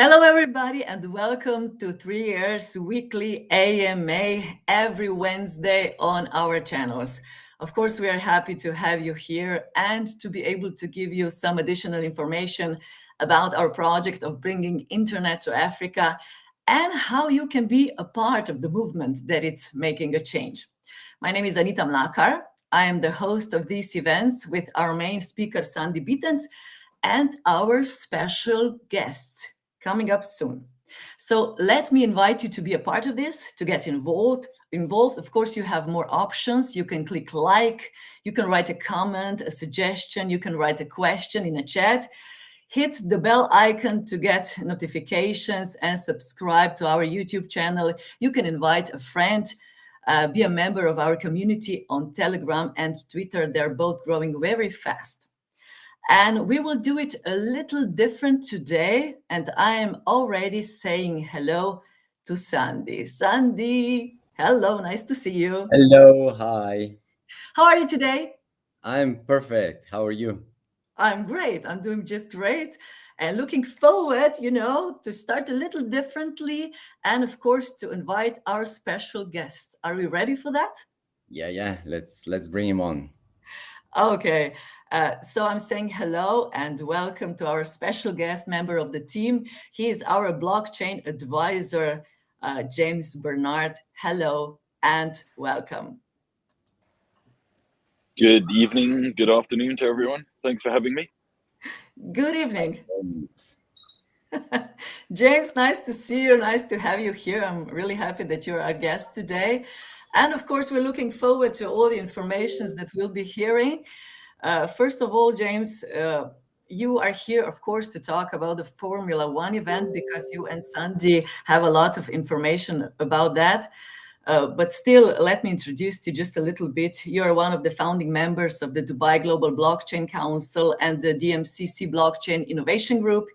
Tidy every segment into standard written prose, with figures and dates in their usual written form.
Hello, everybody, and welcome to 3 Years Weekly AMA every Wednesday on our channels. Of course, we are happy to have you here and to be able to give you some additional information about our project of bringing internet to Africa and how you can be a part of the movement that it's making a change. My name is Anita. I am the host of these events with our main speaker, Sandi Bitenc, and our special guests coming up soon. So let me invite you to be a part of this, to get involved. Of course, you have more options. You can click like, you can write a comment, a suggestion, you can write a question in a chat. Hit the bell icon to get notifications and subscribe to our YouTube channel. You can invite a friend, be a member of our community on Telegram and Twitter. They're both growing very fast. And we will do it a little different today. And I am already saying hello to Sandi. Sandi, hello, nice to see you. Hello, hi. How are you today? I'm perfect. How are you? I'm great. I'm doing just great. And looking forward, to start a little differently. And of course, to invite our special guest. Are we ready for that? Yeah. Let's bring him on. Okay, so I'm saying hello and welcome to our special guest member of the team. He is our blockchain advisor, James Bernard. Hello and welcome. Good evening, good afternoon to everyone. Thanks for having me. Good evening. James, nice to see you. Nice to have you here. I'm really happy that you're our guest today. And of course, we're looking forward to all the informations that we'll be hearing. First of all, James, you are here, of course, to talk about the Formula One event because you and Sandi have a lot of information about that. But still, let me introduce you just a little bit. You're one of the founding members of the Dubai Global Blockchain Council and the DMCC Blockchain Innovation Group.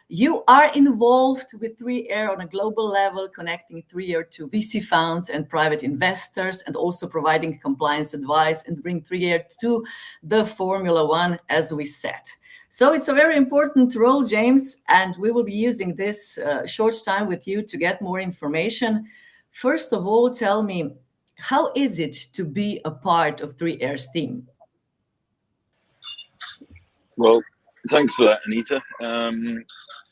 You are involved with 3Air on a global level, connecting 3Air to VC funds and private investors, and also providing compliance advice and bring 3Air to the Formula One, as we said. So it's a very important role, James, and we will be using this short time with you to get more information. First of all, tell me, how is it to be a part of 3Air's team? Well, thanks for that, Anita.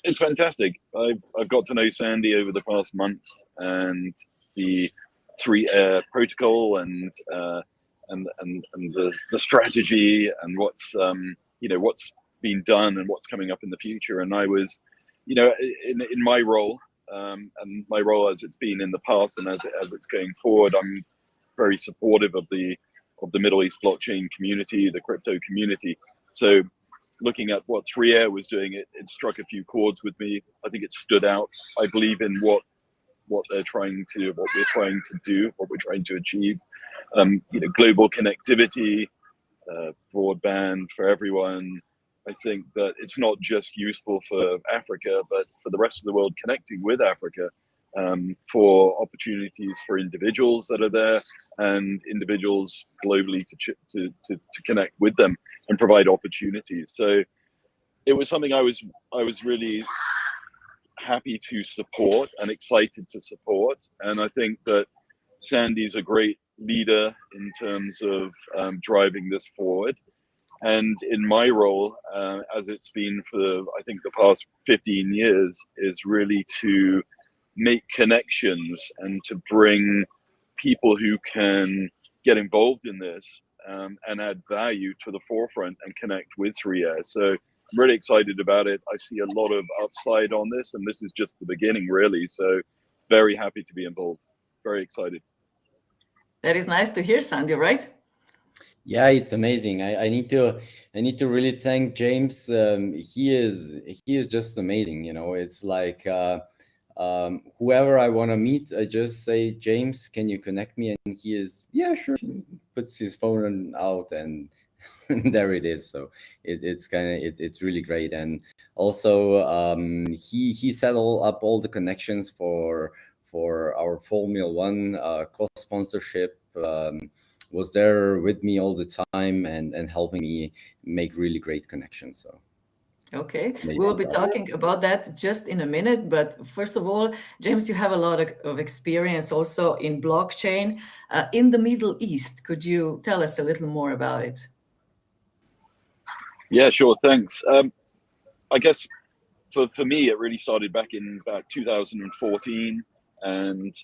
It's fantastic. I've got to know Sandi over the past months, and the 3Air protocol and the strategy and what's been done and what's coming up in the future. And I was, in my role, and my role as it's been in the past and as it's going forward, I'm very supportive of the Middle East blockchain community, the crypto community. So looking at what 3Air was doing, it struck a few chords with me. I think it stood out. I believe in what we're trying to do, what we're trying to achieve. Global connectivity, broadband for everyone. I think that it's not just useful for Africa, but for the rest of the world, connecting with Africa, for opportunities for individuals that are there and individuals globally to connect with them and provide opportunities. So it was something I was really happy to support and excited to support. And I think that Sandi's a great leader in terms of driving this forward. And in my role, as it's been for, I think, the past 15 years, is really to make connections and to bring people who can get involved in this and add value to the forefront and connect with 3Air. So I'm really excited about it. I see a lot of upside on this, and this is just the beginning, really. So very happy to be involved. Very excited. That is nice to hear, Sandi, right? Yeah, it's amazing. I need to really thank James. He is just amazing. It's like whoever I want to meet, I just say, James, can you connect me? And he is, yeah, sure. He puts his phone out and there it is. So it's really great. And also he set up all the connections for our Formula One co-sponsorship. Was there with me all the time and helping me make really great connections. So Okay, we Amazing. will be talking about that just in a minute. But first of all, James, you have a lot of experience also in blockchain in the Middle East. Could you tell us a little more about it? Yeah, sure. Thanks. I guess for me, it really started back in about 2014, and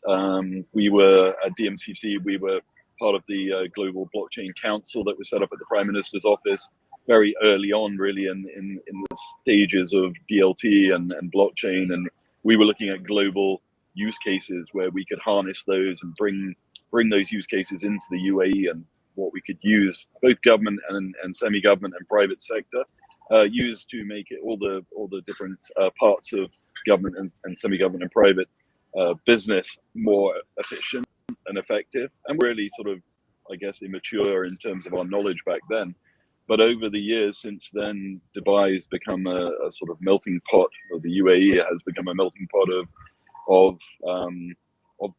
we were at DMCC. We were part of the Global Blockchain Council that was set up at the Prime Minister's office very early on, really in the stages of DLT and blockchain, and we were looking at global use cases where we could harness those and bring those use cases into the UAE, and what we could use, both government and semi-government and private sector, used to make it all the different parts of government and semi-government and private business more efficient and effective, and really sort of, I guess, immature in terms of our knowledge back then. But over the years since then, Dubai has become a sort of melting pot, or the UAE has become a melting pot of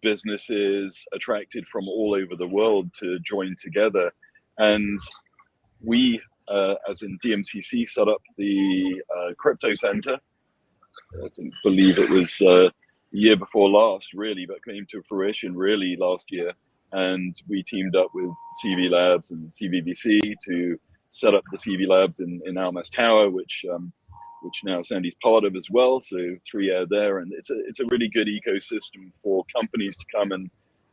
businesses attracted from all over the world to join together. And we, as in DMCC, set up the crypto center. I believe it was the year before last, really, but came to fruition really last year. And we teamed up with CV Labs and CVBC to set up the CV Labs in Almas Tower, which now Sandi's part of as well. So 3 there, and it's a really good ecosystem for companies to come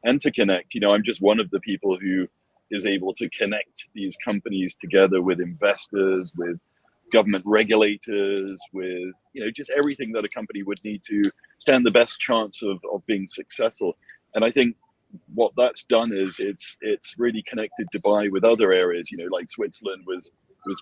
and to connect. You know, I'm just one of the people who is able to connect these companies together with investors, with government regulators, with, you know, just everything that a company would need to stand the best chance of being successful. And I think what that's done is it's really connected Dubai with other areas. You know, like Switzerland was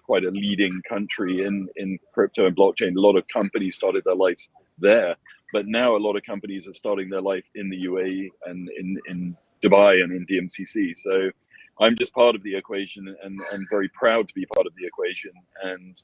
quite a leading country in crypto and blockchain. A lot of companies started their lives there, but now a lot of companies are starting their life in the UAE and in Dubai and in DMCC. So I'm just part of the equation, and very proud to be part of the equation, and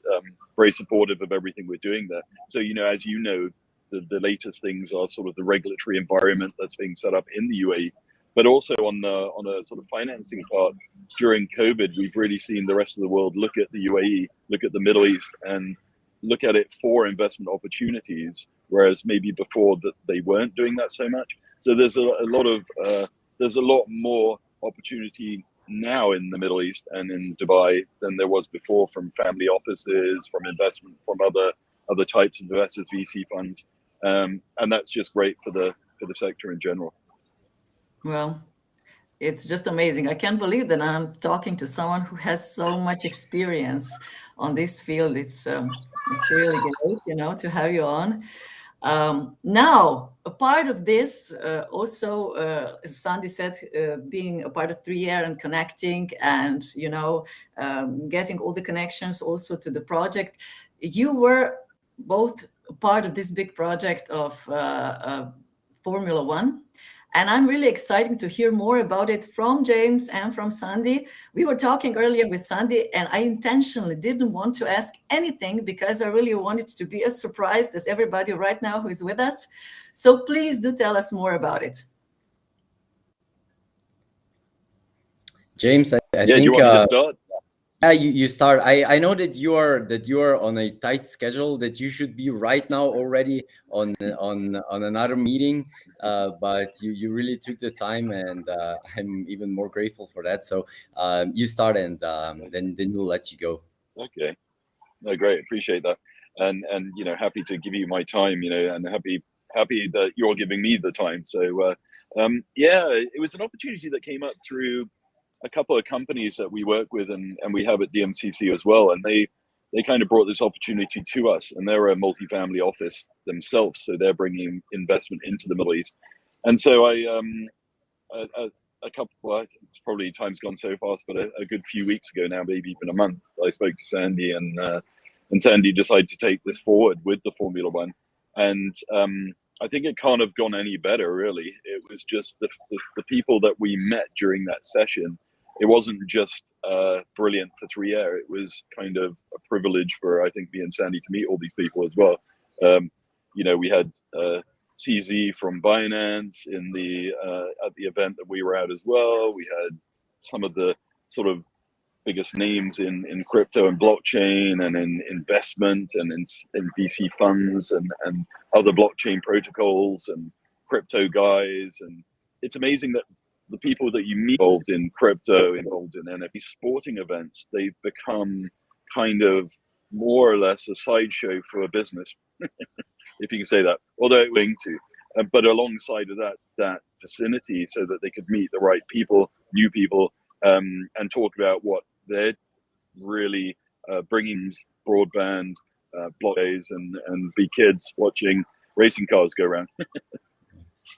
very supportive of everything we're doing there. So, you know, as you know, the latest things are sort of the regulatory environment that's being set up in the UAE, but also on a sort of financing part. During COVID, we've really seen the rest of the world look at the UAE, look at the Middle East, and look at it for investment opportunities, whereas maybe before that they weren't doing that so much. So there's a lot more opportunity now in the Middle East and in Dubai than there was before, from family offices, from investment, from other types of investors, VC funds, and that's just great for the sector in general. Well, it's just amazing. I can't believe that I'm talking to someone who has so much experience on this field. It's really great, you know, to have you on. Now, a part of this, also, as Sandi said, being a part of 3R and connecting, and, you know, getting all the connections also to the project. You were both a part of this big project of Formula One. And I'm really excited to hear more about it from James and from Sandi. We were talking earlier with Sandi, and I intentionally didn't want to ask anything because I really wanted to be as surprised as everybody right now who is with us. So please do tell us more about it. James, I think. You want me to start? Yeah, you start. I know that you are on a tight schedule, that you should be right now already on another meeting, but you really took the time, and I'm even more grateful for that. So you start, and then we'll let you go. Okay, no, great, appreciate that, and you know, happy to give you my time, you know, and happy that you're giving me the time. So yeah, it was an opportunity that came up through a couple of companies that we work with and we have at DMCC as well, and they kind of brought this opportunity to us, and they're a multifamily office themselves, so they're bringing investment into the Middle East. And so a couple, well, it's probably time's gone so fast, but a good few weeks ago now, maybe even a month, I spoke to Sandi, and Sandi decided to take this forward with the Formula One, and I think it can't have gone any better, really. It was just the people that we met during that session. It wasn't just brilliant for 3R. It was kind of a privilege for, I think, me and Sandi to meet all these people as well. You know, we had CZ from Binance in at the event that we were at as well. We had some of the sort of biggest names in crypto and blockchain and in investment and in VC funds and other blockchain protocols and crypto guys. And it's amazing that the people that you meet involved in crypto, involved in NFT sporting events, they've become kind of more or less a sideshow for a business, if you can say that, although it's going to. But alongside of that vicinity, so that they could meet the right people, new people, and talk about what they're really bringing broadband, blockchains, and be kids watching racing cars go around.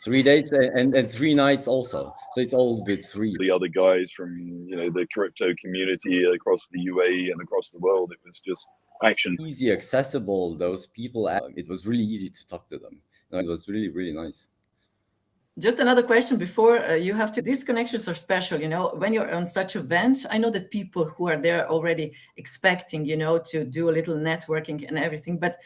3 days and 3 nights also. So it's all with 3. The other guys from the crypto community across the UAE and across the world, it was just action. Easy, accessible. Those people, it was really easy to talk to them. It was really, really nice. Just another question before you have to. These connections are special, when you're on such event. I know that people who are there already expecting, to do a little networking and everything. But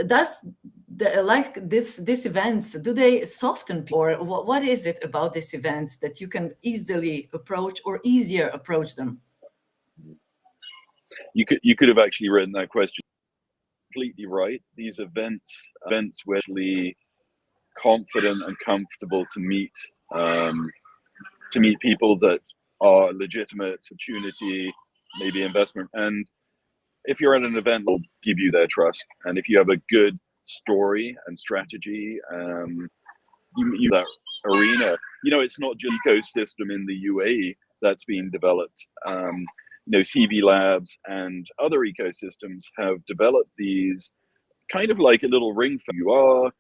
does these events, do they soften people, or what is it about these events that you can easily approach or easier approach them? You could have actually written that question. Completely right. These events were actually confident and comfortable to meet people that are legitimate opportunity, maybe investment. And if you're at an event, they'll give you their trust. And if you have a good story and strategy, you that arena. It's not just ecosystem in the UAE that's being developed. CV Labs and other ecosystems have developed these kind of like a little ring for you are,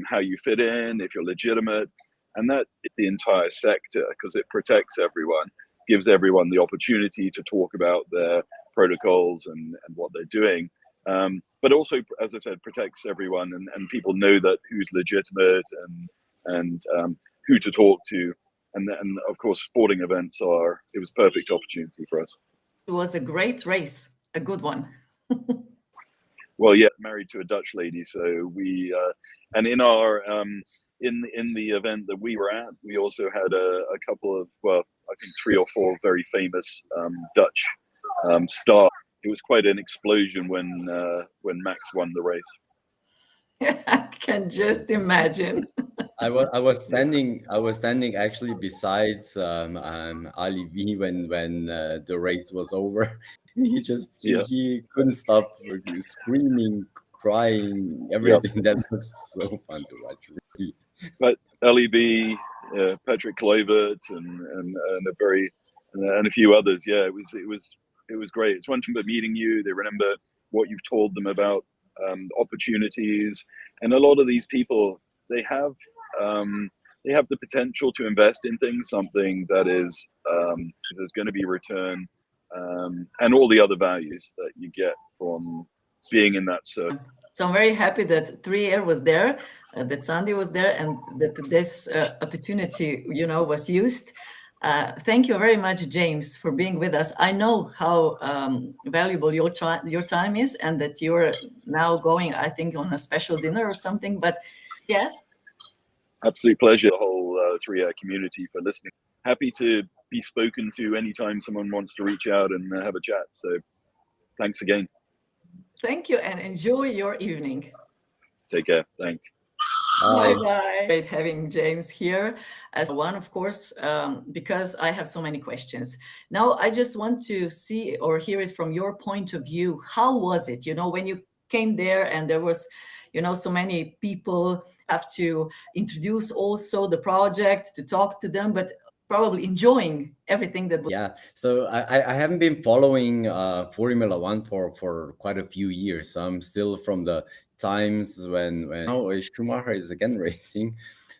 how you fit in, if you're legitimate, and that is the entire sector, because it protects everyone, gives everyone the opportunity to talk about their protocols and what they're doing, but also, as I said, protects everyone, and people know that who's legitimate and who to talk to, and of course sporting events it was perfect opportunity for us. It was a great race, a good one. Well, yeah, married to a Dutch lady, so we and in our in the event that we were at, we also had a couple of, well, I think 3 or 4 very famous Dutch stars. It was quite an explosion when Max won the race. I can just imagine. I was standing actually besides Ali V when the race was over. He couldn't stop screaming, crying, everything. That was so fun to watch, really. But LEB, Patrick Kluivert, and a few others. Yeah, it was great. It's one thing about meeting you. They remember what you've told them about opportunities, and a lot of these people, they have the potential to invest in things, something that is there's going to be return, and all the other values that you get from being in that circle. So I'm very happy that 3R was there, that Sandi was there, and that this opportunity, was used. Thank you very much, James, for being with us. I know how valuable your time is, and that you're now going, I think, on a special dinner or something. But yes. Absolute pleasure, the whole 3R community, for listening. Happy to be spoken to anytime someone wants to reach out and have a chat. So thanks again. Thank you, and enjoy your evening. Take care. Thanks. Bye-bye. Great having James here as one, of course, because I have so many questions. Now, I just want to see or hear it from your point of view. How was it, when you came there and there was, so many people have to introduce also the project, to talk to them, but probably enjoying everything that was. Yeah, so I haven't been following Formula One for quite a few years. So I'm still from the times when now Schumacher is again racing,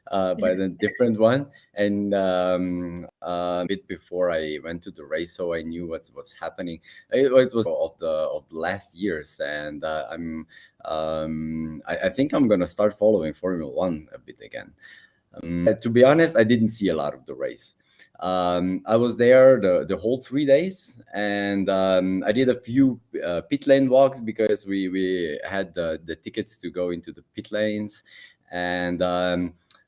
but a different one, and a bit before I went to the race, so I knew what's happening. It was of the last years, and I think I'm gonna start following Formula One a bit again. To be honest, I didn't see a lot of the race. I was there the whole 3 days, and I did a few pit lane walks because we had the tickets to go into the pit lanes, and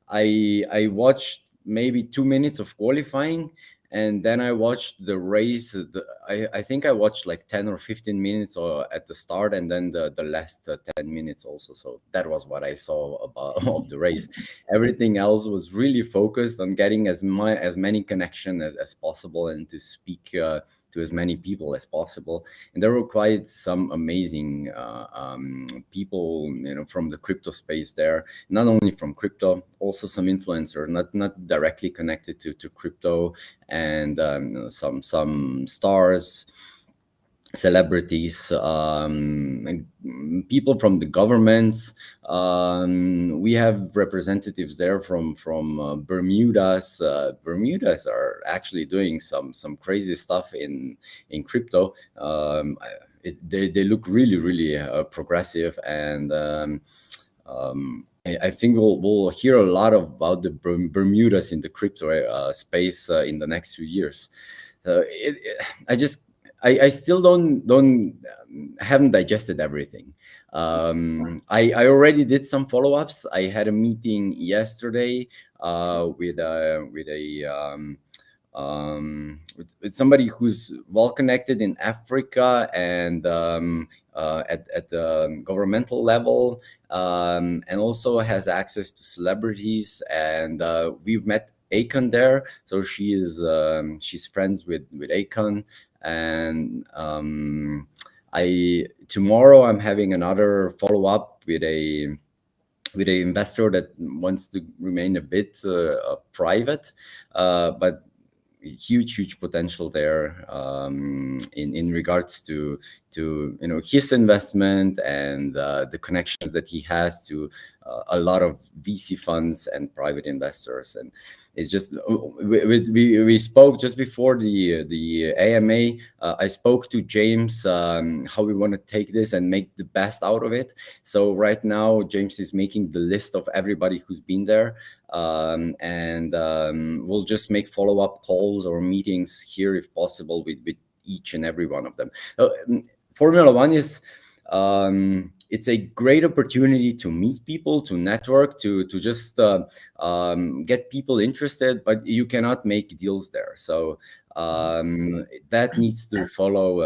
I watched maybe 2 minutes of qualifying, and then I watched the race. I think I watched like 10 or 15 minutes or at the start, and then the last 10 minutes also. So that was what I saw about of the race. Everything else was really focused on getting as many connections as possible, and to speak to as many people as possible. And there were quite some amazing people, from the crypto space there. Not only from crypto, also some influencer, not directly connected to crypto, and some stars, celebrities, and people from the governments. We have representatives there from Bermudas. Bermudas are actually doing some crazy stuff in crypto. They look really progressive, and I think we'll hear a lot about the Bermudas in the crypto space in the next few years. I still don't haven't digested everything. I already did some follow-ups. I had a meeting yesterday with somebody who's well connected in Africa, and at the governmental level, and also has access to celebrities. And we've met Akon there, so she's friends with Akon. And tomorrow I'm having another follow-up with a investor that wants to remain a bit private, but huge potential there, in regards to his investment, and the connections that he has to a lot of VC funds and private investors. And it's just we spoke just before the AMA. I spoke to James, how we want to take this and make the best out of it. So right now James is making the list of everybody who's been there, and we'll just make follow-up calls or meetings here if possible with each and every one of them. Formula One is it's a great opportunity to meet people, to network, to just get people interested, but you cannot make deals there. So that needs to follow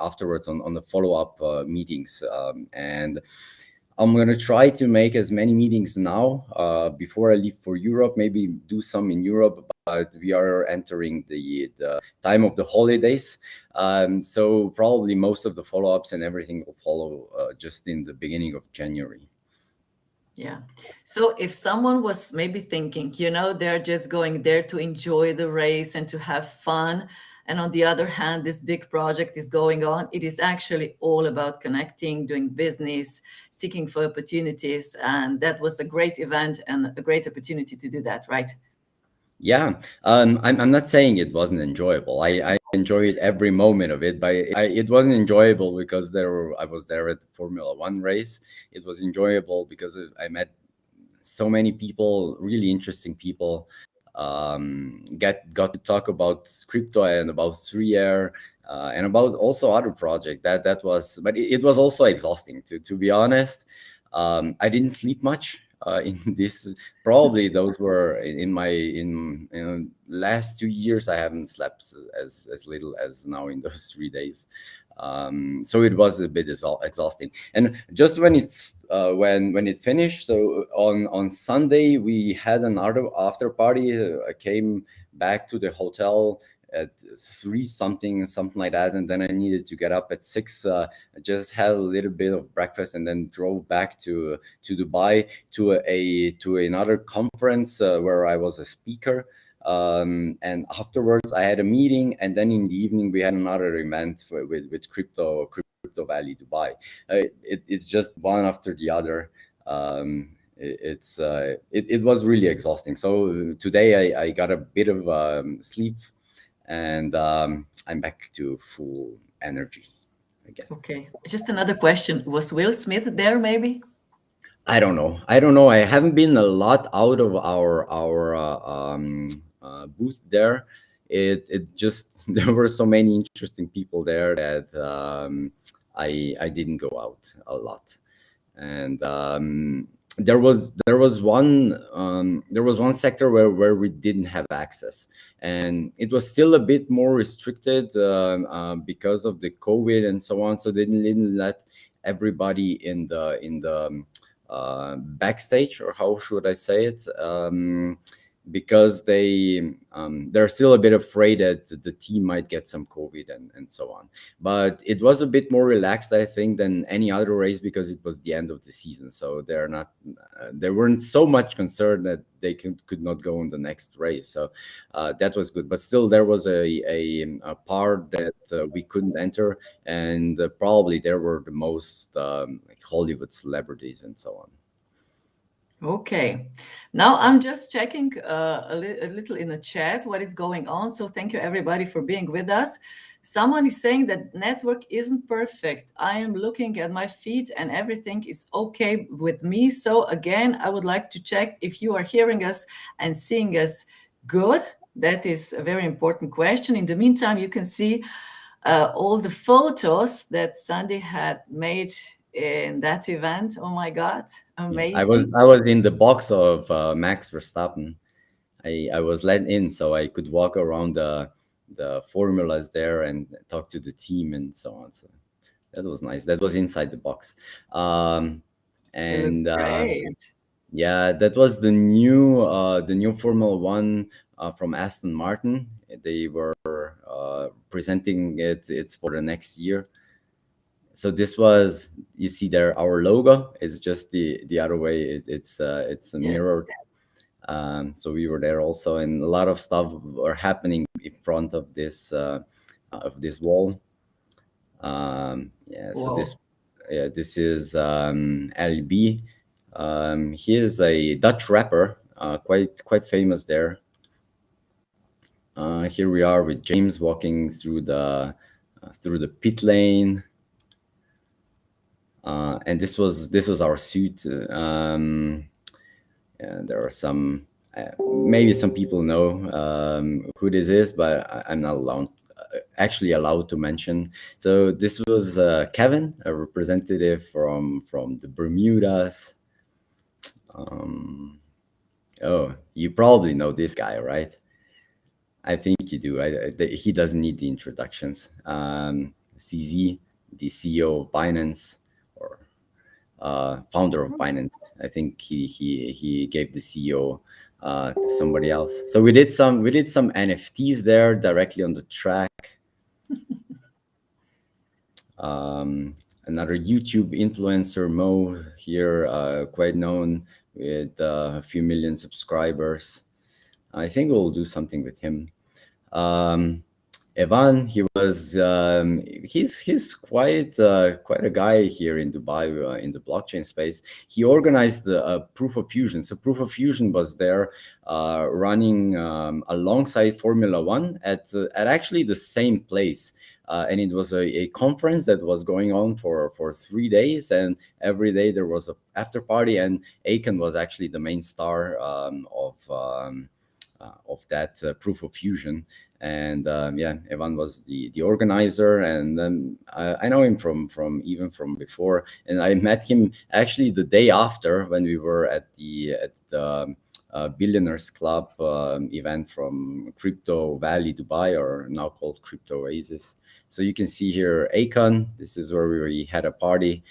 afterwards on the follow-up meetings. And I'm going to try to make as many meetings now before I leave for Europe, maybe do some in Europe, but we are entering the time of the holidays. So probably most of the follow-ups and everything will follow just in the beginning of January. Yeah. So if someone was maybe thinking, they're just going there to enjoy the race and to have fun, and on the other hand, this big project is going on, it is actually all about connecting, doing business, seeking for opportunities. And that was a great event and a great opportunity to do that, right? Yeah, I'm not saying it wasn't enjoyable. I enjoyed every moment of it, but it wasn't enjoyable because I was there at the Formula One race. It was enjoyable because I met so many people, really interesting people. Got to talk about crypto and about 3R, and about also other project. But it was also exhausting to be honest. I didn't sleep much in this. Probably those were in last 2 years. I haven't slept as little as now in those 3 days. So it was a bit exhausting. And just when it finished, so on Sunday we had another after party. I came back to the hotel at 3 something like that, and then I needed to get up at 6. I just had a little bit of breakfast and then drove back to Dubai to another conference where I was a speaker. And afterwards I had a meeting, and then in the evening we had another event with Crypto Valley Dubai. It's just one after the other. It was really exhausting. So today I got a bit of sleep, and I'm back to full energy again. Okay. Just another question. Was Will Smith there maybe? I don't know. I haven't been a lot out of our booth there. It just there were so many interesting people there that I didn't go out a lot. And there was one sector where we didn't have access, and it was still a bit more restricted because of the COVID and so on. So they didn't let everybody in the backstage, or how should I say it, because they're still a bit afraid that the team might get some COVID and so on. But it was a bit more relaxed, I think, than any other race, because it was the end of the season. So they weren't so much concerned that they could not go on the next race. So that was good. But still, there was a part that we couldn't enter, and probably there were the most like Hollywood celebrities and so on. Okay. Now I'm just checking a little in the chat what is going on. So thank you everybody for being with us. Someone is saying that network isn't perfect. I am looking at my feed and everything is okay with me. So again, I would like to check if you are hearing us and seeing us good. That is a very important question. In the meantime, you can see all the photos that Sandi had made in that event. Oh my God, Yeah, amazing. I was in the box of Max Verstappen. I was let in so I could walk around the formulas there and talk to the team and so on. So that was nice. That was inside the box. Um, It looks and great. Yeah, that was the new Formula One from Aston Martin. They were presenting it. It's for the next year. So this was, you see there, our logo. It's just the other way. It's a Yeah. mirror. So we were there also, and a lot of stuff were happening in front of this wall. Yeah. So Wow. this is LB. He is a Dutch rapper, quite famous there. Here we are with James walking through the pit lane. And this was our suit. And there are some, maybe some people know who this is, but I'm not actually allowed to mention. So this was Kevin, a representative from the Bermudas. Oh, you probably know this guy, right? I think you do. He doesn't need the introductions. CZ, the CEO of Binance, or founder of Binance. I think he gave the CEO to somebody else. So we did some NFTs there directly on the track. Another YouTube influencer, Mo, here, quite known with a few million subscribers. I think we'll do something with him. Evan, he's quite a guy here in Dubai in the blockchain space. He organized the Proof of Fusion. So Proof of Fusion was there running alongside Formula One at actually the same place. And it was a conference that was going on for 3 days, and every day there was a after party, and Aiken was actually the main star of that Proof of Fusion. And yeah, Evan was the organizer, and then I know him from before, and I met him actually the day after when we were at the Billionaires Club event from Crypto Valley Dubai, or now called Crypto Oasis. So you can see here Akon. This is where we had a party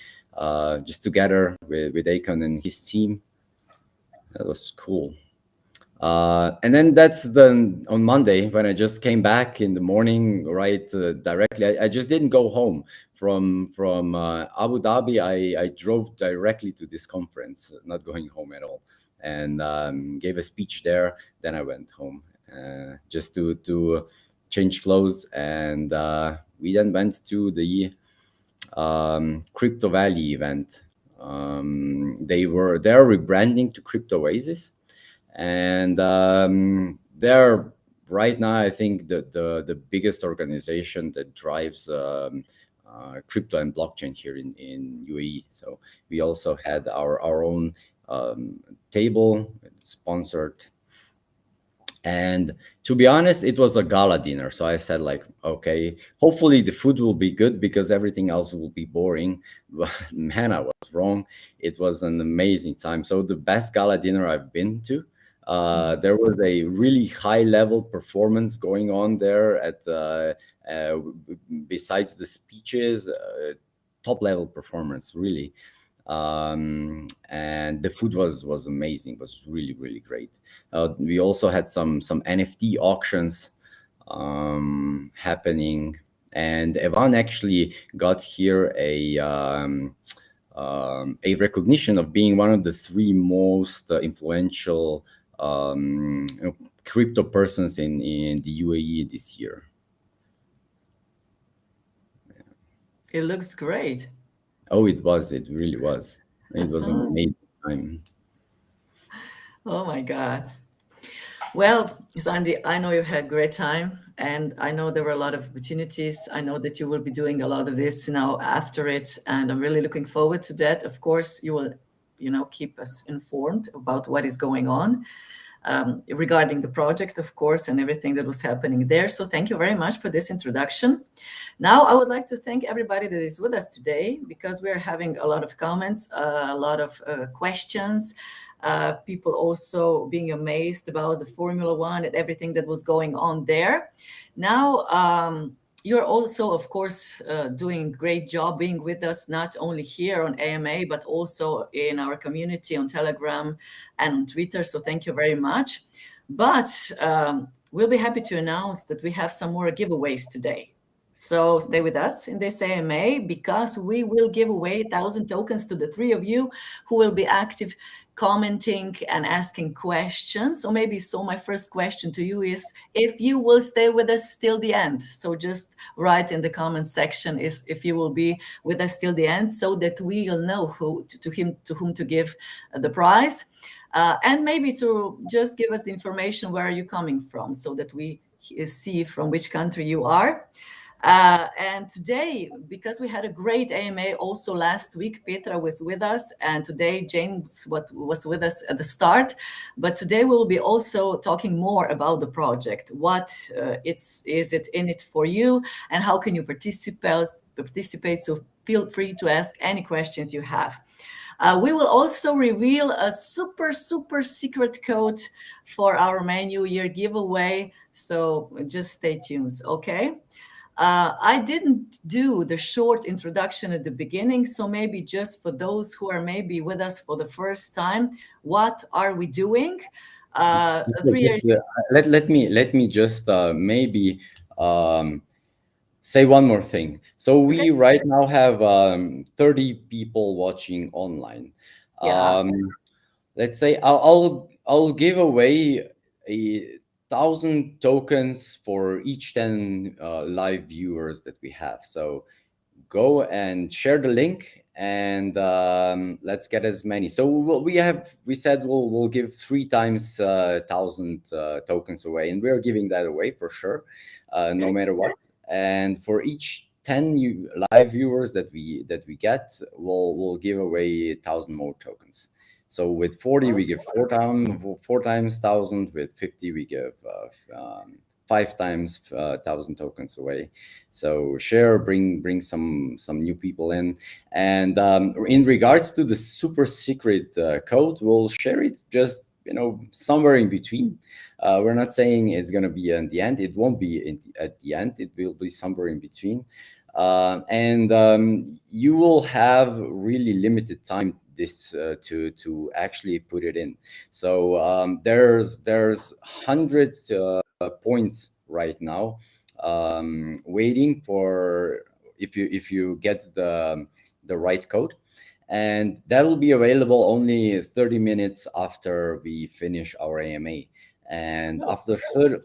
just together with Akon and his team. That was cool. And then that's on Monday when I just came back in the morning, right? Directly, I just didn't go home from Abu Dhabi. I drove directly to this conference, not going home at all, and gave a speech there. Then I went home just to change clothes, and we then went to the Crypto Valley event. They're rebranding to Crypto Oasis. And they're right now, I think, the biggest organization that drives crypto and blockchain here in UAE. So we also had our own table sponsored And to be honest, it was a gala dinner. So I said, like, okay, hopefully the food will be good because everything else will be boring. But man, I was wrong. It was an amazing time. So the best gala dinner I've been to. There was a really high level performance going on there at uh, besides the speeches, top level performance, really. And the food was amazing, was really great. We also had some NFT auctions happening, and Evan actually got here a recognition of being one of the three most influential crypto persons in the UAE this year. It looks great. Oh, it was. It really was. It was an amazing time. Oh my God. Well, Sandy, I know you had great time, and I know there were a lot of opportunities. I know that you will be doing a lot of this now after it, and I'm really looking forward to that. Of course, you will, keep us informed about what is going on regarding the project, of course, and everything that was happening there. So thank you very much for this introduction. Now, I would like to thank everybody that is with us today because we're having a lot of comments, a lot of questions. People also being amazed about the Formula One and everything that was going on there. Now, you're also, of course, doing a great job being with us, not only here on AMA, but also in our community on Telegram and on Twitter. So thank you very much. But we'll be happy to announce that we have some more giveaways today. So stay with us in this AMA because we will give away 1,000 tokens to the three of you who will be active commenting and asking questions. So my first question to you is if you will stay with us till the end. So just write in the comment section is if you will be with us till the end so that we'll know to whom to give the prize. And maybe to just give us the information where are you coming from so that we see from which country you are. And today, because we had a great AMA also last week, Petra was with us, and today James was with us at the start. But today we will be also talking more about the project. What is it in it for you, and how can you participate? So feel free to ask any questions you have. We will also reveal a super secret code for our New Year giveaway. So just stay tuned, okay? I didn't do the short introduction at the beginning, so maybe just for those who are maybe with us for the first time, what are we doing? 3 years. Let me just maybe say one more thing. So we Okay. right now have 30 people watching online. Yeah. Let's say I'll give away 1,000 tokens for each 10 live viewers that we have. So go and share the link and let's get as many. So we said we'll give 3 times 1,000 tokens away, and we're giving that away for sure, no Okay. matter what. And for each 10 live viewers that we get, we'll give away 1,000 more tokens. So with 40 we give 4 times 1,000. With 50 we give 5 times 1,000 tokens away. So share, bring some new people in. And in regards to the super secret code, we'll share it just somewhere in between. We're not saying it's going to be in the end. It won't be at the end. It will be somewhere in between. And you will have really limited time this to actually put it in. So there's 100 points right now waiting for if you get the right code, and that will be available only 30 minutes after we finish our AMA. And after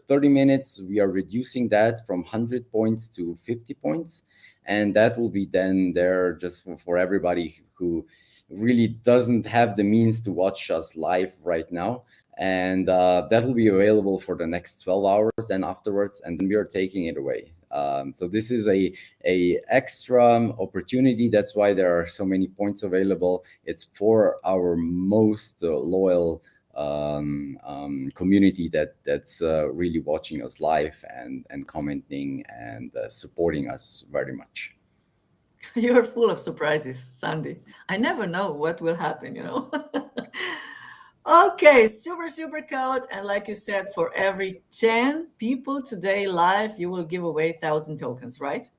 30 minutes, we are reducing that from 100 points to 50 points. And that will be then there just for everybody who really doesn't have the means to watch us live right now. And that will be available for the next 12 hours then afterwards, and then we are taking it away. So this is a extra opportunity. That's why there are so many points available. It's for our most loyal community that's really watching us live and commenting and supporting us very much. You're full of surprises, Sandy. I never know what will happen, you know. Okay, super, super code. And like you said, for every 10 people today live, you will give away 1,000 tokens, right?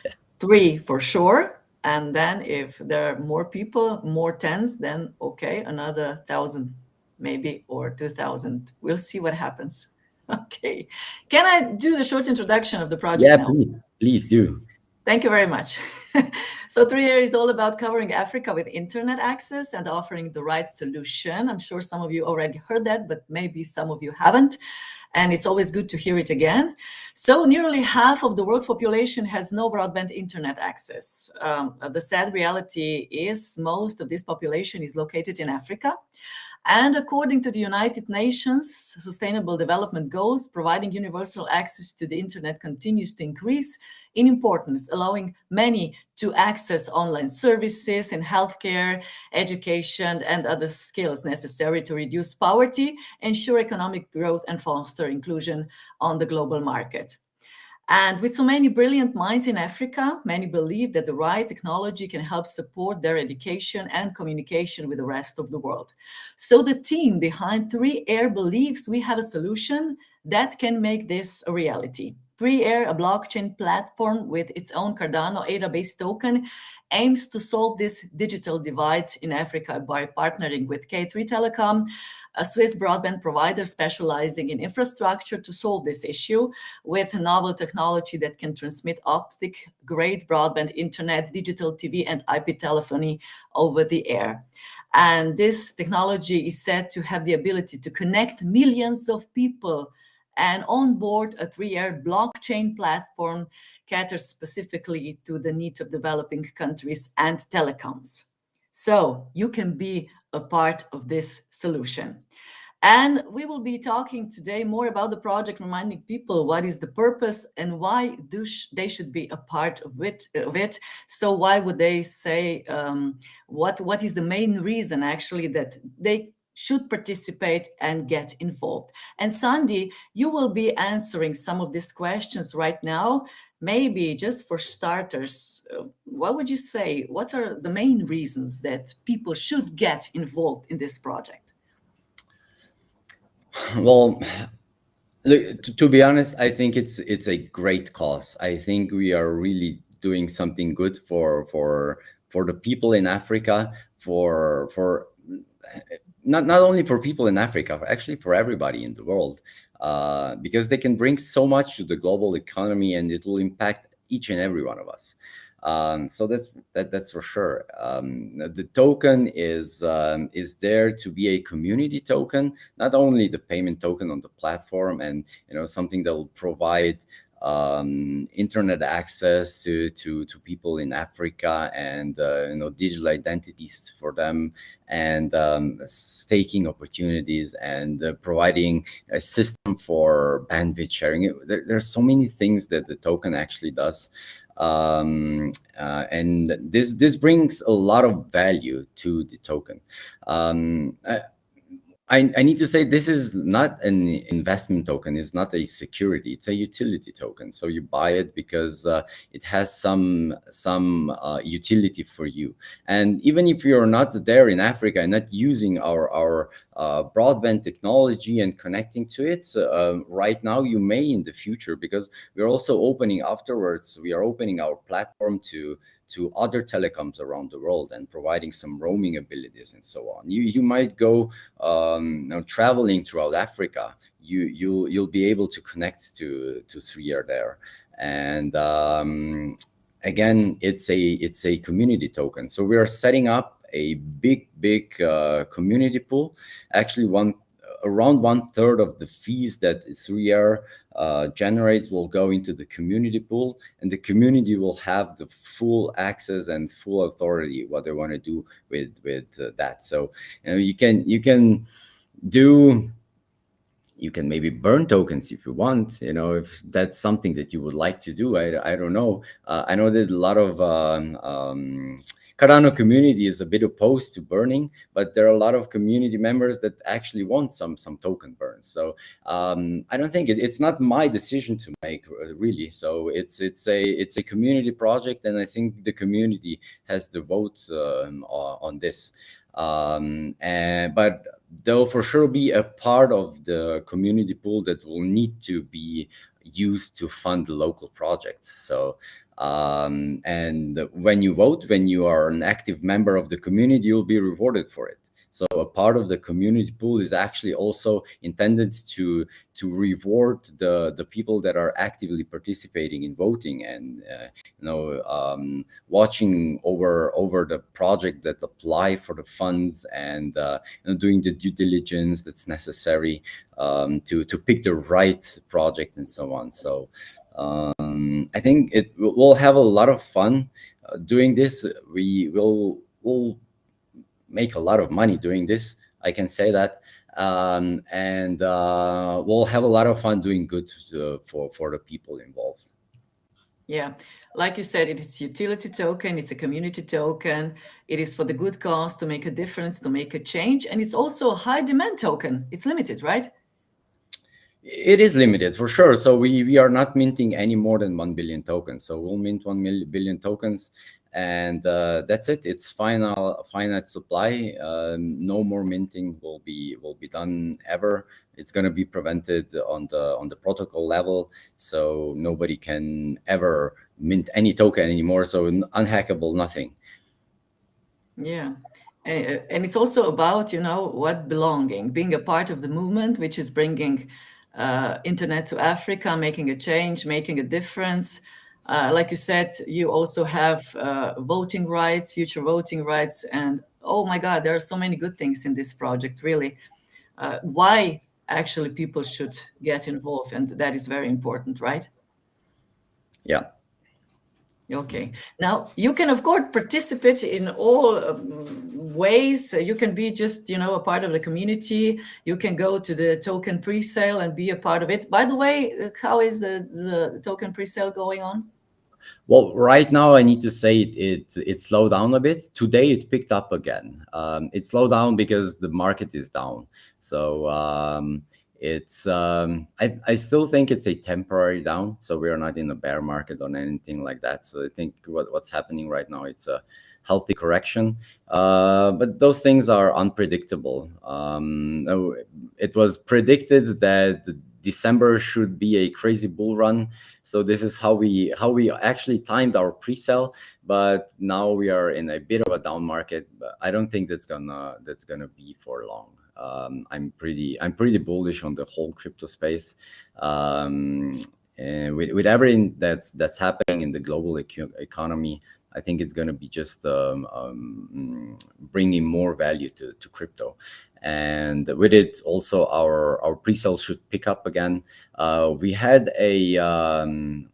Yes. 3 for sure. And then if there are more people, more tens, then okay, another 1,000 maybe, or 2,000. We'll see what happens. Okay. Can I do the short introduction of the project Yeah, now? please do. Thank you very much. So 3Year is all about covering Africa with internet access and offering the right solution. I'm sure some of you already heard that, but maybe some of you haven't. And it's always good to hear it again. So nearly half of the world's population has no broadband internet access. The sad reality is most of this population is located in Africa. And according to the United Nations Sustainable Development Goals, providing universal access to the internet continues to increase in importance, allowing many to access online services in healthcare, education, and other skills necessary to reduce poverty, ensure economic growth, and foster inclusion on the global market. And with so many brilliant minds in Africa, many believe that the right technology can help support their education and communication with the rest of the world. So the team behind 3Air believes we have a solution that can make this a reality. 3Air, a blockchain platform with its own Cardano ADA-based token, aims to solve this digital divide in Africa by partnering with K3 Telecom, a Swiss broadband provider specializing in infrastructure, to solve this issue with novel technology that can transmit optic-grade broadband internet, digital TV, and IP telephony over the air. And this technology is said to have the ability to connect millions of people, and onboard a 3Year blockchain platform caters specifically to the needs of developing countries and telecoms. So you can be a part of this solution. And we will be talking today more about the project, reminding people what is the purpose and why they should be a part of it. So why would they say, what is the main reason actually that they should participate and get involved? And Sandi, you will be answering some of these questions right now. Maybe just for starters, what would you say? What are the main reasons that people should get involved in this project? Well, look, to be honest, I think it's a great cause. I think we are really doing something good for the people in Africa, for not only for people in Africa, actually for everybody in the world, because they can bring so much to the global economy, and it will impact each and every one of us. So that's for sure. The token is there to be a community token, not only the payment token on the platform, and something that will provide internet access to people in Africa, and digital identities for them, and staking opportunities, and providing a system for bandwidth sharing. There's so many things that the token actually does. And this brings a lot of value to the token. I need to say, this is not an investment token. It's not a security. It's a utility token. So you buy it because it has some utility for you. And even if you're not there in Africa and not using our broadband technology and connecting to it right now, you may in the future, because we're also opening afterwards. We are opening our platform to other telecoms around the world and providing some roaming abilities and so on. You might go traveling throughout Africa. You'll be able to connect to 3Year there. And again, it's a community token. So we are setting up a big community pool. Actually, around 1/3 of the fees that 3Year generates will go into the community pool, and the community will have the full access and full authority what they want to do with that. So you can maybe burn tokens if you want, if that's something that you would like to do. I don't know. I know that a lot of Cardano community is a bit opposed to burning, but there are a lot of community members that actually want some token burns. So I don't think it's not my decision to make, really. So it's a community project, and I think the community has the vote on this. But there'll for sure be a part of the community pool that will need to be used to fund the local projects. So and when you vote, when you are an active member of the community, you'll be rewarded for it. So a part of the community pool is actually also intended to reward the people that are actively participating in voting, and watching over the project that apply for the funds, and doing the due diligence that's necessary to pick the right project and so on. So I think we'll have a lot of fun doing this. We'll make a lot of money doing this, I can say that. And we'll have a lot of fun doing good for the people involved. Yeah, like you said, it's utility token, it's a community token, it is for the good cause, to make a difference, to make a change, and it's also a high demand token. It's limited, right? It is limited for sure. So we are not minting any more than 1 billion tokens. So we'll mint 1 billion tokens, and that's it. It's finite supply. No more minting will be done ever. It's going to be prevented on the protocol level, so nobody can ever mint any token anymore. So unhackable, nothing. Yeah. And it's also about, what belonging, being a part of the movement, which is bringing internet to Africa, making a change, making a difference. Like you said, you also have voting rights, future voting rights. And oh my God, there are so many good things in this project, really. Why actually people should get involved. And that is very important, right? Yeah. Okay. Now, you can, of course, participate in all ways. You can be just, a part of the community. You can go to the token presale and be a part of it. By the way, how is the token presale going on? Well, right now I need to say it slowed down a bit. Today it picked up again. It slowed down because the market is down. So it's I still think it's a temporary down. So we are not in a bear market or anything like that. So I think what's happening right now, it's a healthy correction. But those things are unpredictable. It was predicted that December should be a crazy bull run. So this is how we actually timed our pre-sale, but now we are in a bit of a down market. But I don't think that's gonna be for long. I'm pretty bullish on the whole crypto space. And with everything that's happening in the global economy, I think it's going to be just bringing more value to crypto. And with it, also our pre-sales should pick up again. We had an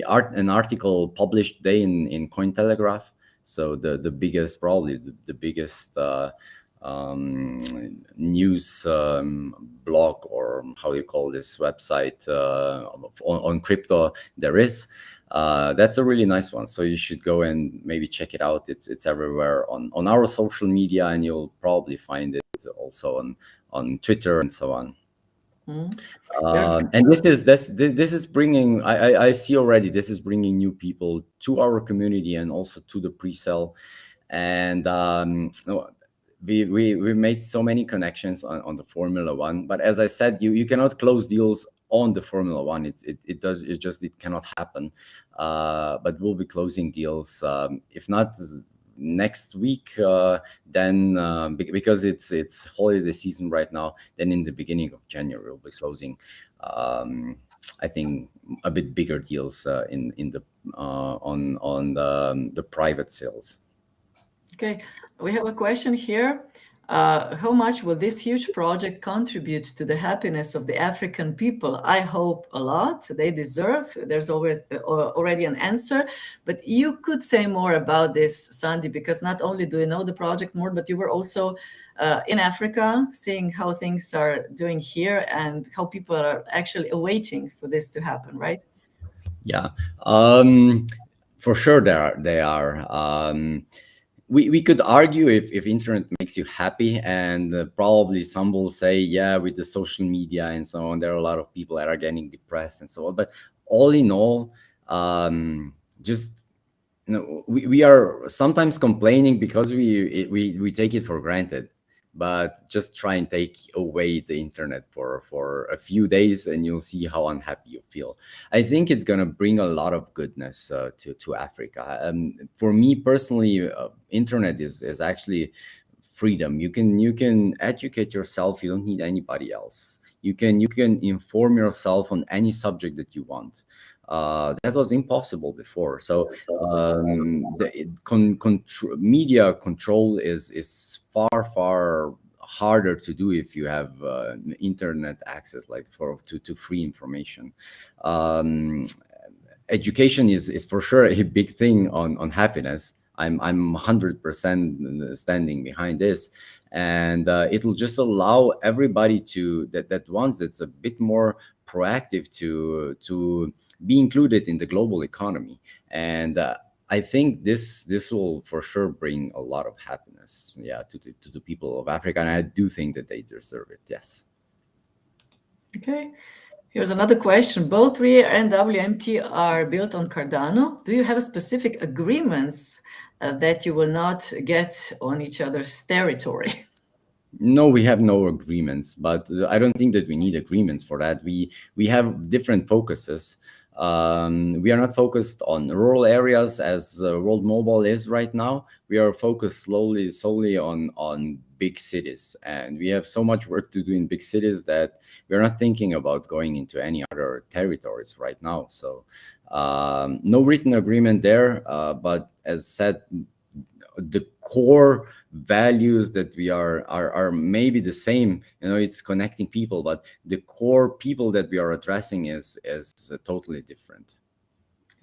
article published today in Cointelegraph. So the biggest, probably the biggest news blog, or how you call this website on crypto there is. That's a really nice one. So you should go and maybe check it out. It's everywhere on our social media, and you'll probably find it also on Twitter and so on. And this is bringing, I see already, this is bringing new people to our community and also to the pre-sale. And we made so many connections on the Formula One, but as I said, you cannot close deals on the Formula One. It cannot happen. But we'll be closing deals, if not next week, then because it's holiday season right now, then in the beginning of January we'll be closing I think a bit bigger deals in the on the private sales. Okay, we have a question here. How much will this huge project contribute to the happiness of the African people? I hope a lot. They deserve. There's always already an answer, but you could say more about this, Sandi, because not only do you know the project more, but you were also in Africa, seeing how things are doing here and how people are actually awaiting for this to happen, right? Yeah, for sure they are. we could argue if internet makes you happy, and probably some will say, yeah, with the social media and so on, there are a lot of people that are getting depressed and so on. But all in all, just we are sometimes complaining because we take it for granted. But just try and take away the internet for a few days, and you'll see how unhappy you feel. I think it's going to bring a lot of goodness to Africa. For me personally, internet is actually freedom. You can educate yourself. You don't need anybody else. You can inform yourself on any subject that you want. That was impossible before. So media control is far harder to do if you have internet access, like to free information. um, Education is for sure a big thing on happiness. I'm 100% standing behind this, and it'll just allow everybody that wants it's a bit more proactive to be included in the global economy. And I think this will for sure bring a lot of happiness, yeah, to the people of Africa, and I do think that they deserve it. Yes. Okay. Here's another question. Both RIA and WMT are built on Cardano. Do you have specific agreements that you will not get on each other's territory? No, we have no agreements, but I don't think that we need agreements for that. We have different focuses. We are not focused on rural areas as World Mobile is right now. We are focused solely on big cities, and we have so much work to do in big cities that we're not thinking about going into any other territories right now. So no written agreement there, but as said, the core values that we are maybe the same. It's connecting people, but the core people that we are addressing is totally different.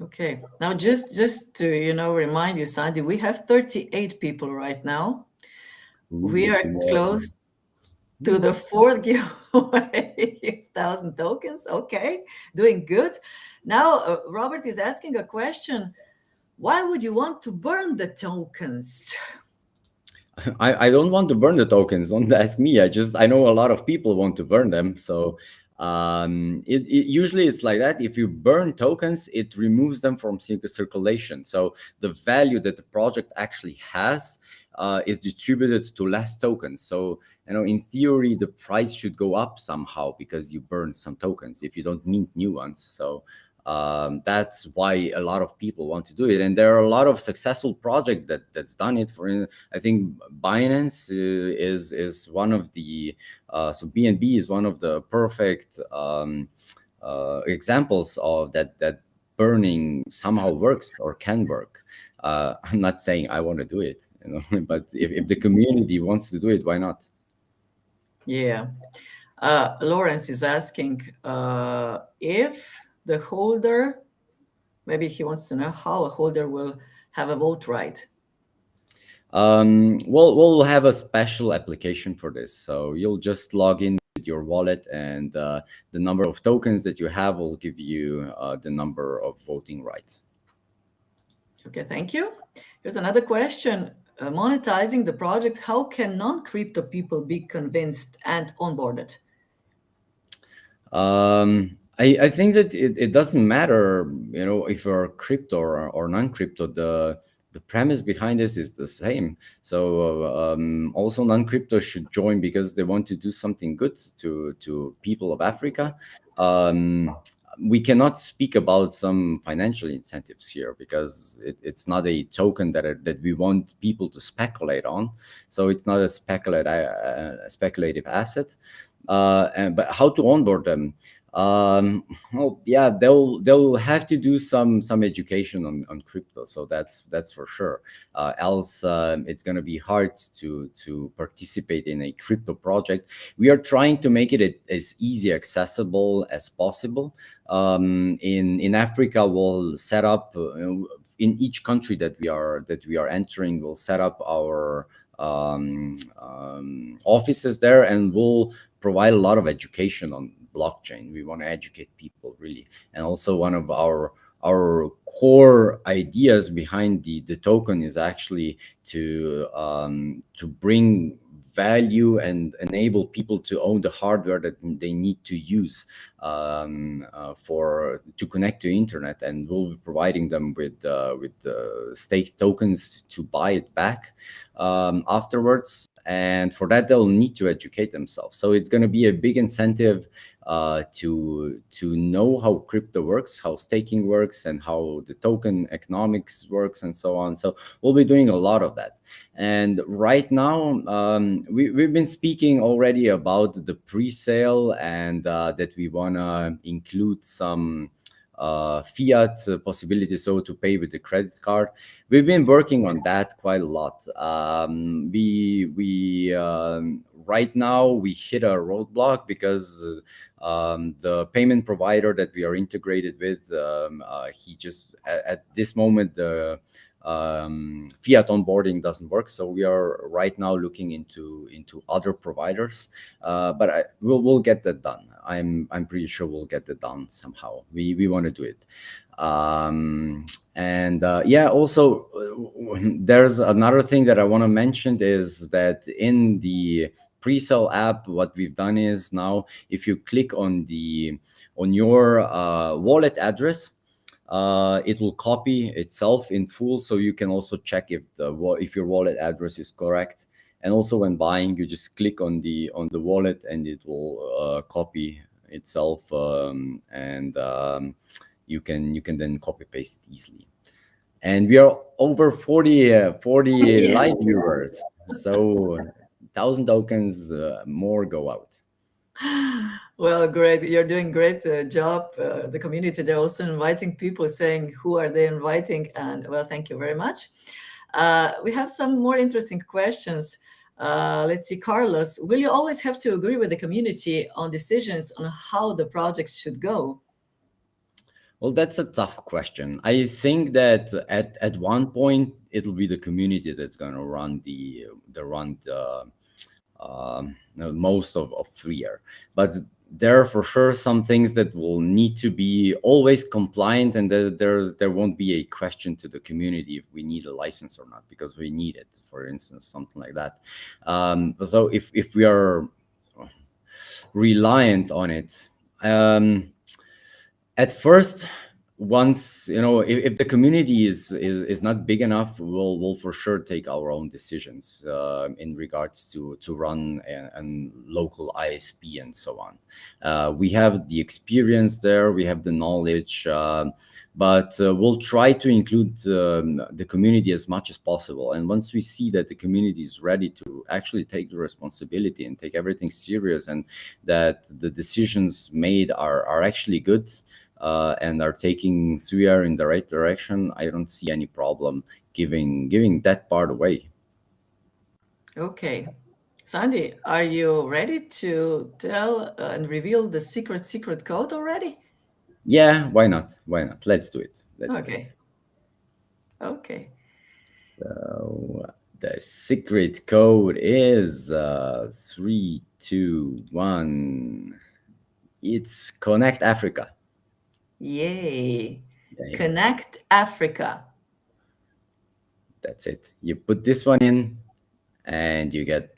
Okay. Now, just to remind you, Sandi, we have 38 people right now. We Ooh, are close to the fourth giveaway, 1,000 tokens. Okay, doing good. Now, Robert is asking a question. Why would you want to burn the tokens? I don't want to burn the tokens. Don't ask me. I know a lot of people want to burn them. So usually it's like that. If you burn tokens, it removes them from circulation. So the value that the project actually has is distributed to less tokens. So in theory, the price should go up somehow because you burn some tokens if you don't mint new ones. So that's why a lot of people want to do it, and there are a lot of successful projects that's done it. I think Binance is one of the so BNB is one of the perfect examples of that burning somehow works or can work. I'm not saying I want to do it, but if the community wants to do it, why not? Yeah. Lawrence is asking if the holder, maybe he wants to know how a holder will have a vote right. We'll have a special application for this. So you'll just log in with your wallet, and the number of tokens that you have will give you the number of voting rights. Okay, thank you. Here's another question. Monetizing the project, how can non-crypto people be convinced and onboarded? I think that it doesn't matter, if you're crypto or non-crypto. The premise behind this is the same. So also non-crypto should join because they want to do something good to people of Africa. We cannot speak about some financial incentives here because it's not a token that we want people to speculate on. So it's not a speculative asset. But how to onboard them? Well, yeah, they'll have to do some education on crypto. So that's for sure. Else, it's going to be hard to participate in a crypto project. We are trying to make it as easy accessible as possible. In Africa, we'll set up in each country that we are entering. We'll set up our offices there, and we'll provide a lot of education on blockchain. We want to educate people really, and also one of our our core ideas behind the token is actually to bring value and enable people to own the hardware that they need to use for to connect to internet, and we'll be providing them with staked tokens to buy it back afterwards. And for that, they'll need to educate themselves. So it's going to be a big incentive to know how crypto works, how staking works, and how the token economics works, and so on. So we'll be doing a lot of that. And right now, we've been speaking already about the pre-sale, and that we want to include some fiat possibility, so to pay with the credit card. We've been working on that quite a lot. We right now we hit a roadblock because the payment provider that we are integrated with, he just at this moment the fiat onboarding doesn't work, so we are right now looking into other providers, but we'll get that done. I'm pretty sure we'll get that done somehow. We want to do it. And yeah, also there's another thing that I want to mention is that in the pre-sale app, what we've done is now if you click on your wallet address, it will copy itself in full, so you can also check if your wallet address is correct. And also when buying, you just click on the wallet and it will copy itself, and you can then copy paste it easily. And we are over 40 live viewers, so 1,000 tokens more go out. Well, great. You're doing great job. The community, they're also inviting people, saying who are they inviting? And well, thank you very much. We have some more interesting questions. Let's see, Carlos, will you always have to agree with the community on decisions on how the project should go? Well, that's a tough question. I think that at one point it'll be the community that's going to run most of 3-year, but there are for sure some things that will need to be always compliant, and there won't be a question to the community if we need a license or not, because we need it, for instance, something like that. So if we are reliant on it, at first, once if the community is not big enough, we'll for sure take our own decisions in regards to run a local ISP and so on. We have the experience there, we have the knowledge, but we'll try to include the community as much as possible. And once we see that the community is ready to actually take the responsibility and take everything serious, and that the decisions made are actually good, and are taking 3R in the right direction, I don't see any problem giving that part away. Okay. Sandi, are you ready to tell and reveal the secret code already? Yeah, why not? Let's do it. Okay. So the secret code is 3, 2, 1. It's Connect Africa. Yay. Connect Africa. That's it. You put this one in and you get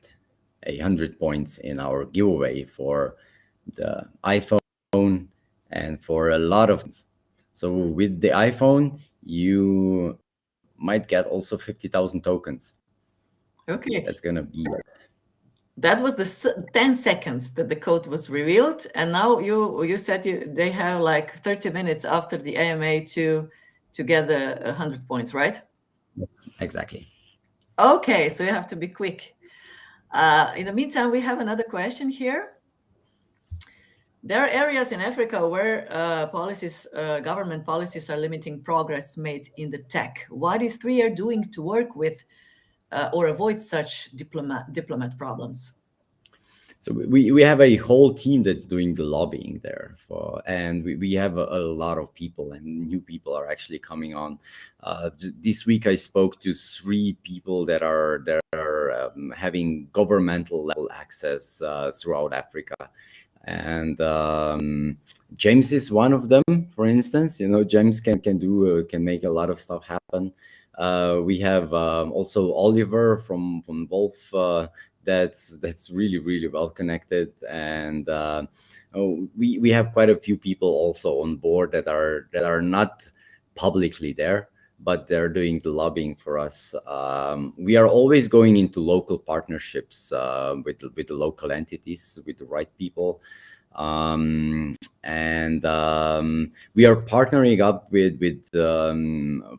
100 points in our giveaway for the iPhone and for a lot of things. So with the iPhone, you might get also 50,000 tokens. Okay. That's going to be it. That was the 10 seconds that the code was revealed. And now you said they have like 30 minutes after the AMA to get the 100 points, right? Yes, exactly. Okay, so you have to be quick. In the meantime, we have another question here. There are areas in Africa where government policies are limiting progress made in the tech. What is 3R doing to work with or avoid such diplomat problems? So we have a whole team that's doing the lobbying there and we have a lot of people, and new people are actually coming on. This week I spoke to 3 people that are having governmental level access throughout Africa. and James is one of them. For instance, James can make a lot of stuff happen. We have also Oliver from Wolf, that's really really well connected, and we have quite a few people also on board that are not publicly there, but they're doing the lobbying for us. We are always going into local partnerships with the local entities, with the right people. And we are partnering up with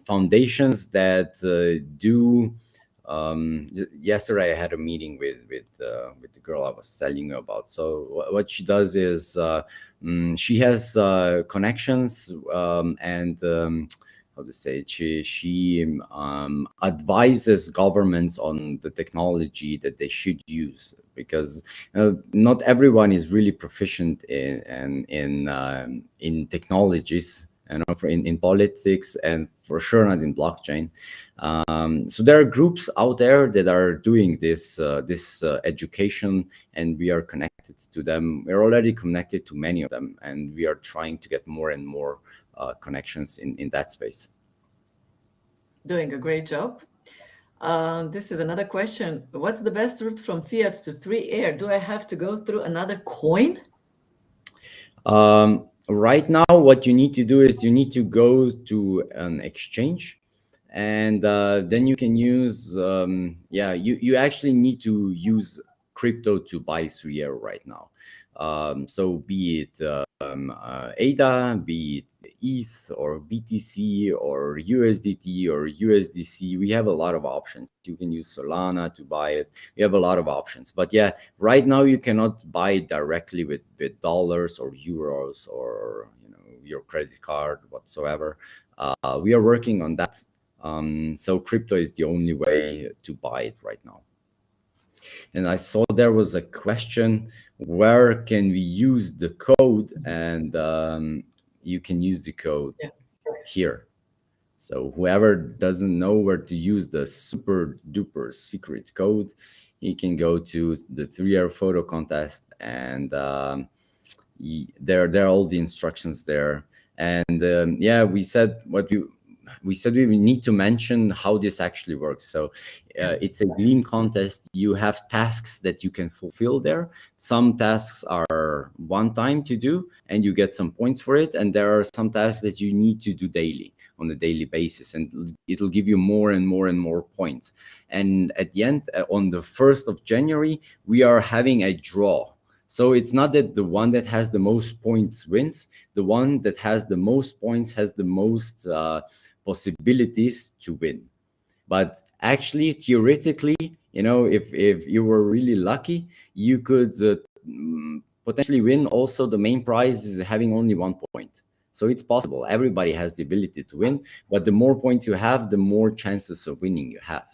foundations that do. Yesterday I had a meeting with the girl I was telling you about. So what she does is she has connections, and how to say it, she advises governments on the technology that they should use, because not everyone is really proficient in technologies, in politics, and for sure not in blockchain. So there are groups out there that are doing this education, and we are connected to them. We're already connected to many of them, and we are trying to get more and more connections in that space. Doing a great job. This is another question. What's the best route from fiat to 3 air? Do I have to go through another coin? Right now, what you need to do is you need to go to an exchange, and then you can use, you actually need to use crypto to buy 3air right now. So be it ADA, be it ETH or BTC or USDT or USDC. We have a lot of options. You can use Solana to buy it. We have a lot of options. But yeah, right now you cannot buy it directly with dollars or euros or your credit card whatsoever. We are working on that. So crypto is the only way to buy it right now. And I saw there was a question, where can we use the code? And you can use the code here. So whoever doesn't know where to use the super duper secret code, he can go to the 3air photo contest, and there are all the instructions there. And we said we need to mention how this actually works. So it's a Gleam contest. You have tasks that you can fulfill there. Some tasks are one time to do, and you get some points for it. And there are some tasks that you need to do daily, on a daily basis, and it'll give you more and more and more points. And at the end, on the 1st of January, we are having a draw. So it's not that the one that has the most points wins. The one that has the most points has the most possibilities to win. But actually, theoretically, if you were really lucky, you could potentially win. Also, the main prize is having only 1 point. So it's possible. Everybody has the ability to win, but the more points you have, the more chances of winning you have.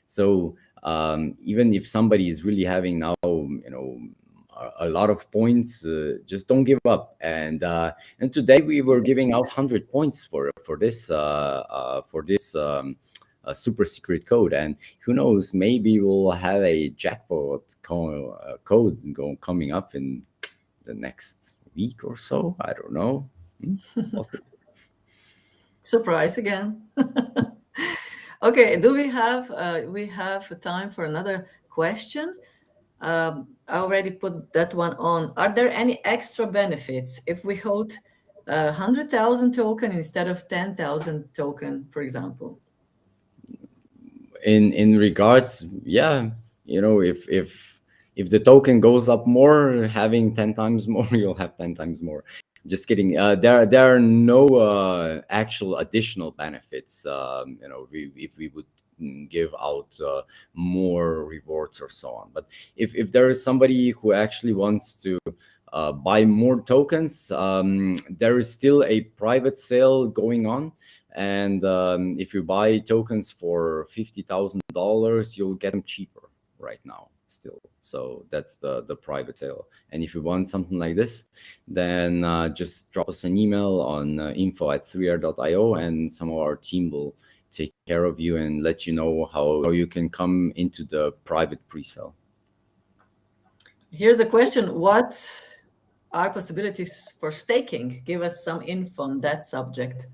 So even if somebody is really having now, a lot of points, just don't give up. And today we were giving out 100 points for this super secret code, and who knows, maybe we'll have a jackpot code coming up in the next week or so. I don't know. Surprise again. Okay, do we have time for another question? I already put that one on. Are there any extra benefits if we hold 100,000 token instead of 10,000 token, for example? In regards, if the token goes up more, having 10 times more, you'll have 10 times more. Just kidding. There are no actual additional benefits. If we would give out more rewards or so on. But if there is somebody who actually wants to buy more tokens, there is still a private sale going on. And if you buy tokens for $50,000, you'll get them cheaper right now still. So that's the private sale. And if you want something like this, then just drop us an email on info@3air.io, and some of our team will take care of you and let you know how you can come into the private pre-sale. Here's a question. What are possibilities for staking? Give us some info on that subject.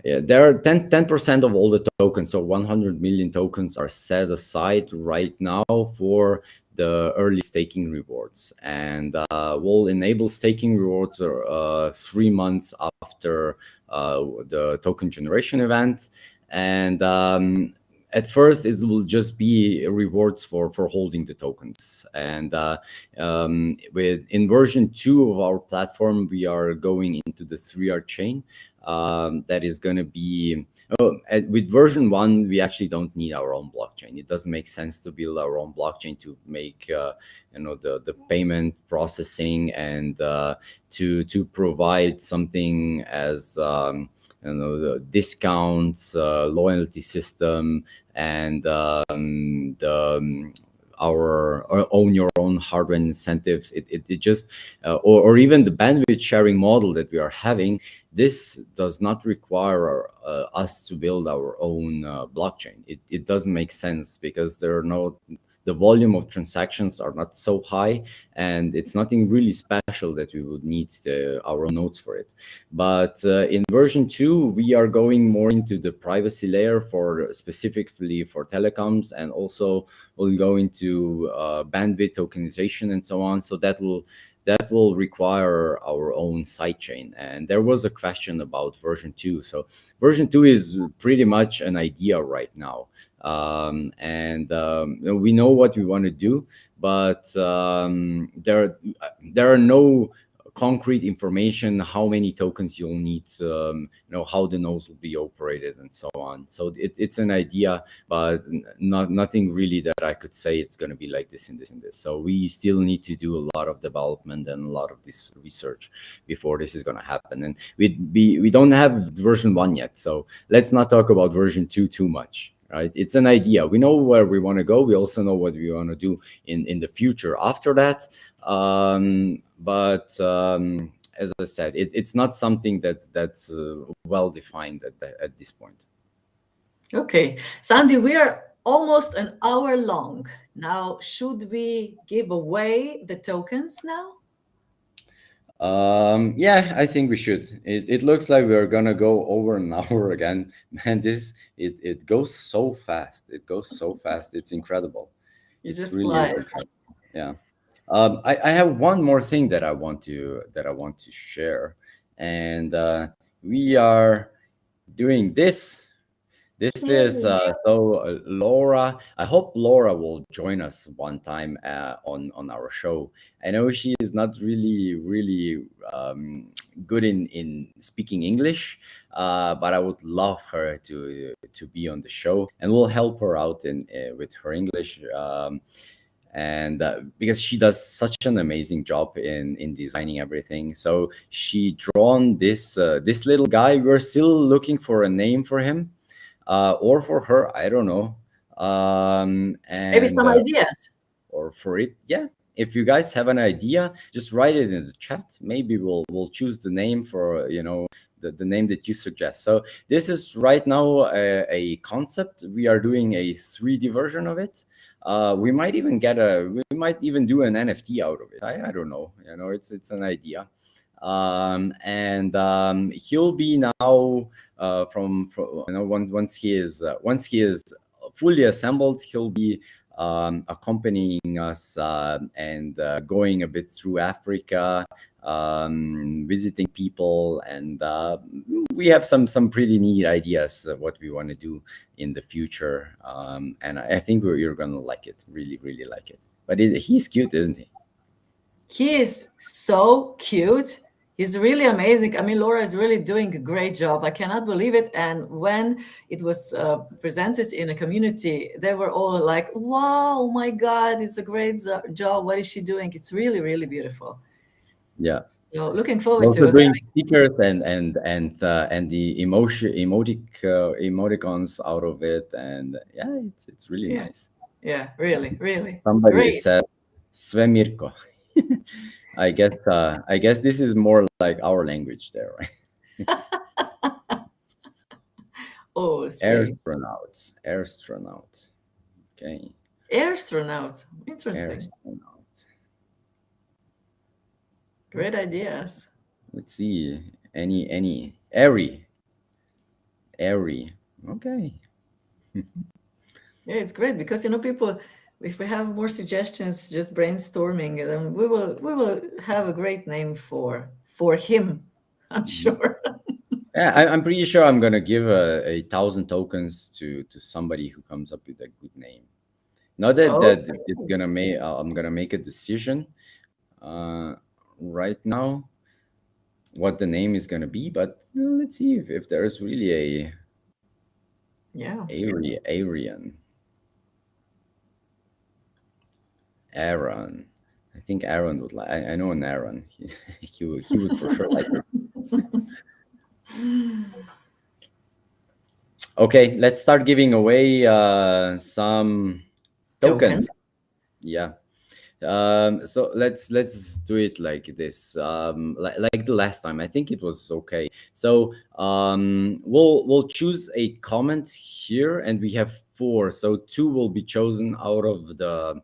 Yeah, there are 10% of all the tokens, so 100 million tokens are set aside right now for the early staking rewards, and we'll enable staking rewards 3 months after the token generation event. And at first, it will just be rewards for holding the tokens. And in version 2 of our platform, we are going into the 3R chain. That is going to be with version 1, we actually don't need our own blockchain. It doesn't make sense to build our own blockchain to make the payment processing and to provide something as the discounts, loyalty system, and our own your own hardware incentives. It just or even the bandwidth sharing model that we are having. This does not require us to build our own blockchain. It doesn't make sense because the volume of transactions are not so high, and it's nothing really special that we would need our own nodes for it. But in version 2, we are going more into the privacy layer for specifically for telecoms, and also we'll go into bandwidth tokenization and so on. So that will require our own sidechain. And there was a question about version 2. So version 2 is pretty much an idea right now. We know what we want to do, but there are no concrete information how many tokens you'll need, how the nodes will be operated and so on. So it's an idea, but nothing really that I could say it's going to be like this in this. So we still need to do a lot of development and a lot of this research before this is going to happen. And we don't have version 1 yet, so let's not talk about version 2 too much. Right? It's an idea. We know where we want to go. We also know what we want to do in the future after that. But as I said, it's not something that's well defined at this point. Okay, Sandi, we are almost an hour long. Now, should we give away the tokens now? Yeah, I think we should. It looks like we're gonna go over an hour again. Man, it goes so fast. It goes so fast. It's incredible. It It's just really flies. incredible. Yeah. I have one more thing that I want to share, and we are doing this. This is Laura. I hope Laura will join us one time on our show. I know she is not really good in speaking English, but I would love her to be on the show, and we'll help her out with her English. And because she does such an amazing job in designing everything. So she drawn this little guy. We're still looking for a name for him. Or for her, I don't know. Maybe some ideas. Or for it, yeah. If you guys have an idea, just write it in the chat. Maybe we'll choose the name for the name that you suggest. So this is right now a concept. We are doing a 3D version of it. We might even do an NFT out of it. I don't know. It's an idea. He'll be now once he is fully assembled, he'll be accompanying us and going a bit through Africa, visiting people, and we have some pretty neat ideas of what we want to do in the future, and I think you're gonna like it, really like it. But he's cute, isn't he? He is so cute. He's really amazing. I mean, Laura is really doing a great job. I cannot believe it. And when it was presented in a community, they were all like, wow, my God, it's a great job. What is she doing? It's really beautiful. Yeah. So looking forward also to doing stickers and the emoticons out of it, and yeah, it's really nice. Yeah, really. Somebody Great. said Svemirko. I guess this is more like our language there, right? Oh, Spain. Airstronauts. Okay. Airstronauts. Interesting. Airstronauts. Great ideas. Let's see. Any airy. Okay. Yeah, it's great because people, if we have more suggestions, just brainstorming, then we will have a great name for him. I'm Mhm. sure. Yeah, I'm pretty sure I'm gonna give a 1,000 tokens to somebody who comes up with a good name. Not that Okay. it's gonna make I'm gonna make a decision uh, right now what the name is gonna be, but let's see if there is really a Yeah. Aryan Aaron. I think Aaron would like. I know an Aaron. He would for sure like it. Okay, let's start giving away some Tokens. tokens. Yeah. So let's do it like this. Like the last time. I think it was okay. So we'll choose a comment here, and we have four. So two will be chosen out of the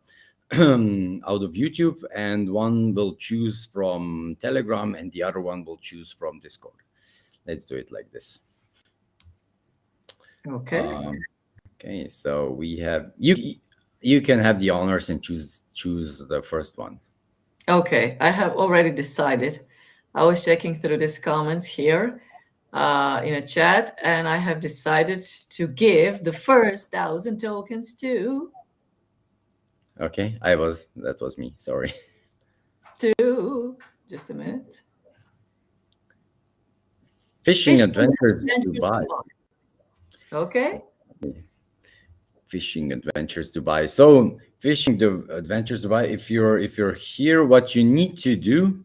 out of YouTube, and one will choose from Telegram, and the other one will choose from Discord. Let's do it like this. Okay. Um, okay, so we have you. You can have the honors and choose the first one. Okay. I have already decided. I was checking through these comments here in a chat, and I have decided to give the first 1,000 tokens to Okay, that was me. Sorry. just a minute. Fishing Fishing Adventures Adventures Dubai. Dubai. Okay. Fishing Adventures Dubai. So Fishing the Adventures Dubai. If you're here, what you need to do,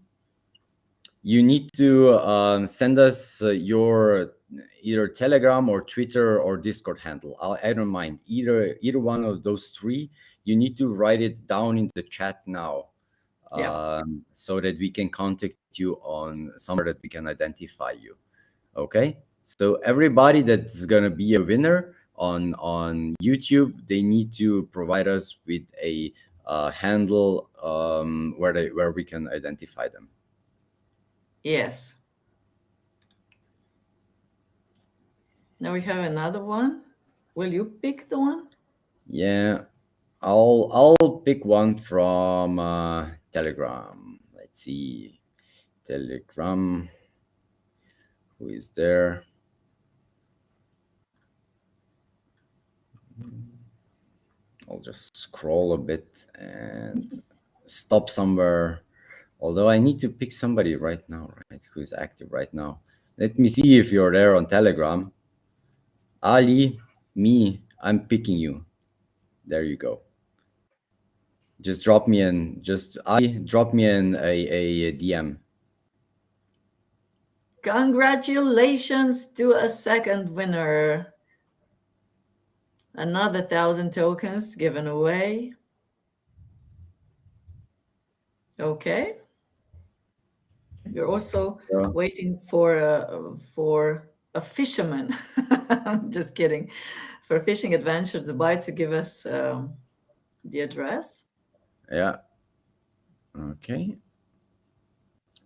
you need to send us your either Telegram or Twitter or Discord handle. I don't mind either one of those three. You need to write it down in the chat now, Yeah. so that we can contact you on somewhere that we can identify you. Okay, so everybody that's gonna be a winner on YouTube, they need to provide us with a handle where we can identify them. Yes. Now we have another one. Will you pick the one? Yeah, I'll pick one from Telegram. Let's see, Telegram. Who is there? I'll just scroll a bit and stop somewhere. Although I need to pick somebody right now, right? Who's active right now? Let me see if you're there on Telegram. Ali, me, I'm picking you. There you go. Just drop me in. Just Ali, drop me in a DM. Congratulations to a second winner. Another 1,000 tokens given away. Okay. You're also So, waiting for a fisherman. I'm just kidding. For Fishing Adventure Dubai to give us the address. yeah. Okay.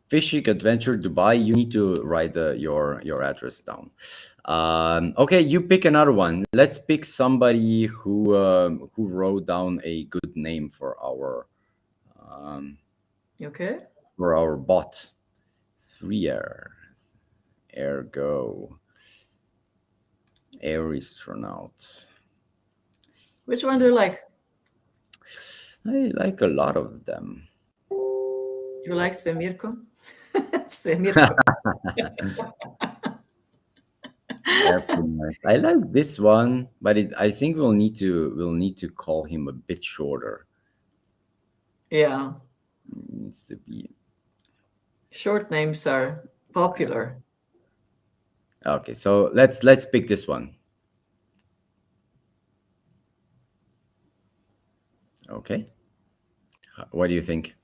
Fishing Adventure Dubai. You need to write your address down. Okay, you pick another one. Let's pick somebody who wrote down a good name um, Okay. for our bot. 3R. Ergo. Aristronaut. Which one do you like? I like a lot of them. You like Svemirko? Svemirko. I like this one, but I think we'll need to call him a bit shorter. Yeah. It needs to be Short names are popular. okay. So let's pick this one. Okay. What do you think?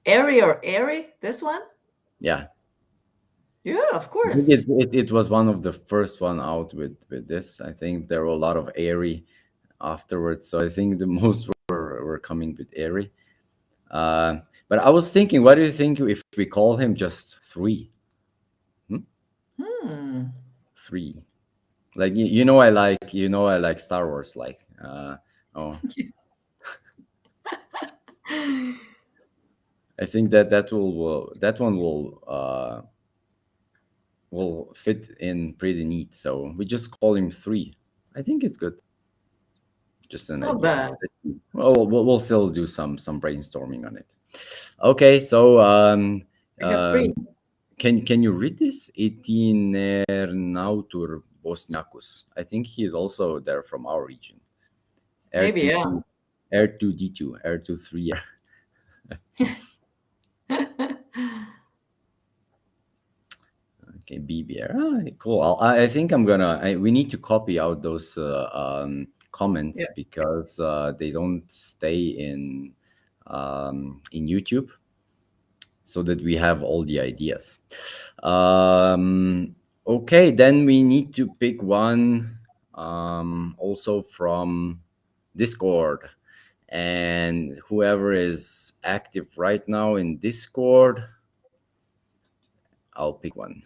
Airy or Airy? This one? Yeah, Yeah, of I think course. it was one of the first one out with this. I think there were a lot of airy afterwards, so I think the most were coming with airy. But I was thinking, what do you think if we call him just three? Hmm? Hmm. Three. Like I like Star Wars. Like, oh, I think that one will fit in pretty neat. So we just call him three. I think it's good. Just It's an not idea. bad. Well, we'll still do some brainstorming on it. Okay, so We have three. can you read this? Itinernautur Bosniakus. I think he is also there from our region. Maybe, yeah. R22, R2D2, R23. Okay, BBR. Ah, cool. I think we need to copy out those comments Yeah. because they don't stay in YouTube, so that we have all the ideas. Okay, then we need to pick one also from Discord. And whoever is active right now in Discord, I'll pick one.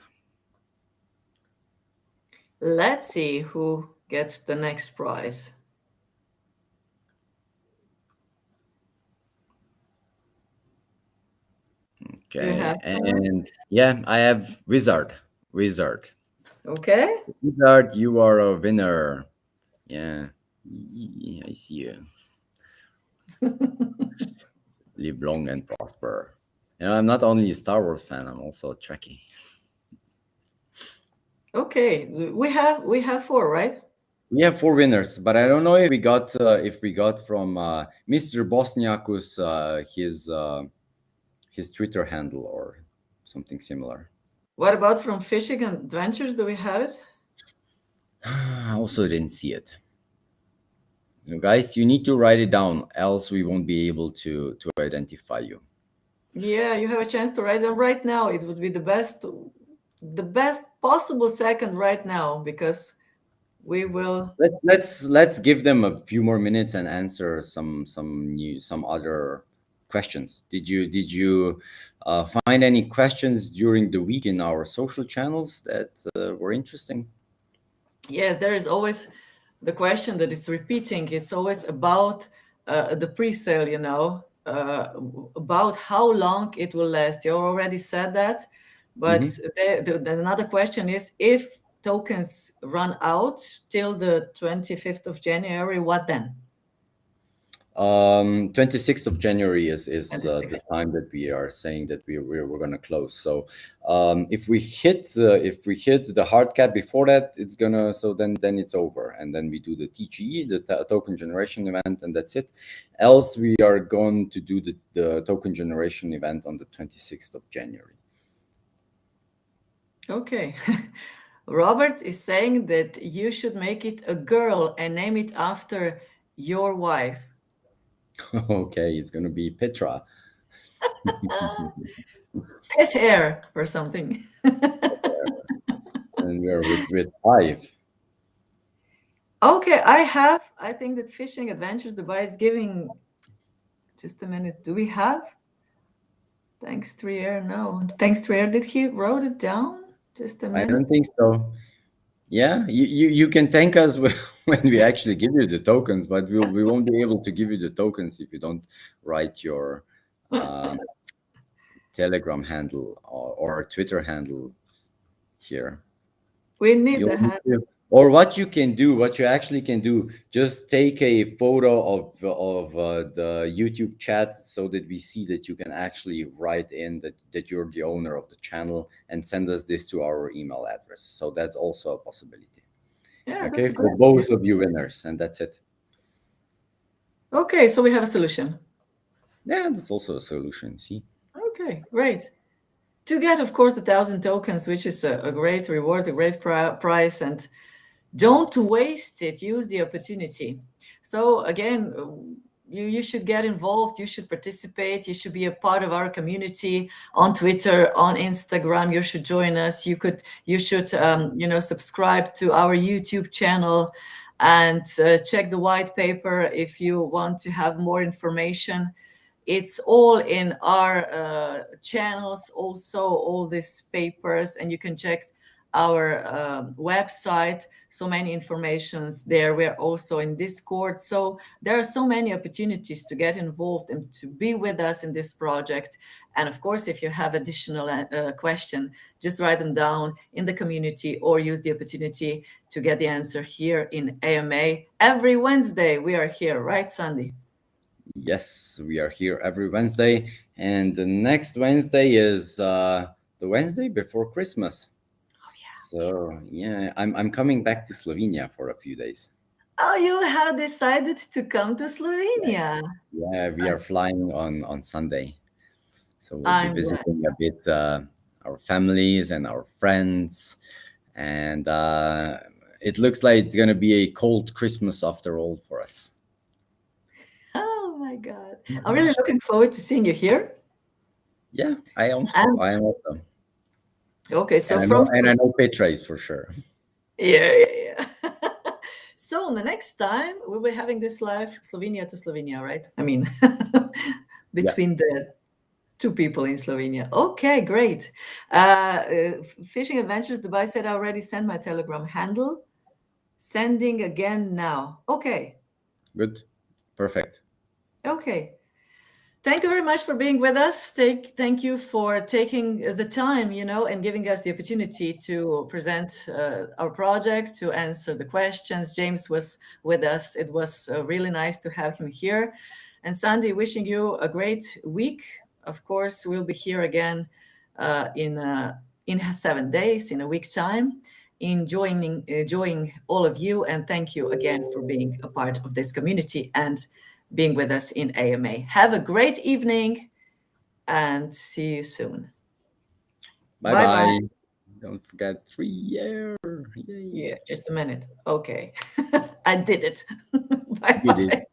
Let's see who gets the next prize. You Okay, have someone? and yeah, I have Wizard. Wizard. Okay. Wizard, you are a winner. Yeah, I see you. Live long and prosper. I'm not only a Star Wars fan, I'm also a Trekkie. Okay. We have four, right? We have four winners, but I don't know if we got from Mr. Bosniakus his Twitter handle or something similar. What about from Fishing Adventures? Do we have it? I also didn't see it. Guys, you need to write it down, else we won't be able to identify you. Yeah, you have a chance to write them right now. It would be the best possible second right now, because we will. Let's give them a few more minutes and answer some other questions. Did you find any questions during the week in our social channels that were interesting? Yes, there is always the question that is repeating. It's always about the pre-sale, about how long it will last. You already said that, but Mm-hmm. another question is, if tokens run out till the 25th of January, what then? 26th of January is the 26th. time that we are saying that we're going to close. So if we hit the hard cap before that, it's gonna, so then it's over, and then we do the TGE, the token generation event, and that's it. Else we are going to do the token generation event on the 26th of January. Okay. Robert is saying that you should make it a girl and name it after your wife. Okay, it's gonna be Petra. Pet air or something. And we're with five. Okay, I think that Fishing Adventures Dubai is giving, just a minute, do we have? Thanks Trier, no. Thanks Trier, did he wrote it down? Just a I minute. don't think so. Yeah, you can thank us when we actually give you the tokens, but we won't be able to give you the tokens if you don't write your Telegram handle or Twitter handle here. We need You'll the need hand. to, or what you actually can do, just take a photo of the YouTube chat so that we see that you can actually write in that you're the owner of the channel and send us this to our email address. So that's also a possibility. Yeah, Okay, that's a for great idea. both of you winners, and that's it. Okay, so we have a solution. Yeah, that's also a solution. See, Okay, great. To get, of course, the 1,000 tokens, which is a great reward, a great price, and don't waste it. Use the opportunity. So again, you should get involved. You should participate. You should be a part of our community on Twitter, on Instagram. You should join us. You should subscribe to our YouTube channel, and check the white paper if you want to have more information. It's all in our channels, also all these papers, and you can check our website. So many informations there. We're also in Discord. So there are so many opportunities to get involved and to be with us in this project. And of course, if you have additional question, just write them down in the community or use the opportunity to get the answer here in AMA. Every Wednesday we are here, right, Sandi? Yes, we are here every Wednesday, and the next Wednesday is the Wednesday before Christmas. So yeah, I'm coming back to Slovenia for a few days. Oh, you have decided to come to Slovenia. Yeah, we are flying on Sunday, so we'll be I'm glad. visiting a bit our families and our friends, and it looks like it's gonna be a cold Christmas after all for us. Oh my God. I'm really looking forward to seeing you here. Yeah, I am. And I am also, okay, so and I know Petra is for sure. yeah. So the next time we'll be having this live Slovenia to Slovenia, right? I mean, Yeah. between the two people in Slovenia. Okay, great. Fishing Adventures Dubai said I already sent my Telegram handle. Sending again now. Okay. Good. Perfect. Okay. Thank you very much for being with us. Thank you for taking the time, and giving us the opportunity to present our project, to answer the questions. James was with us. It was really nice to have him here. And Sandi, wishing you a great week. Of course, we'll be here again in 7 days, in a week's time, enjoying all of you. And thank you again for being a part of this community and being with us in AMA. Have a great evening and see you soon. Bye. Don't forget 3 years. Yay. Yeah, just a minute. Okay. I did it. You did. Bye-bye.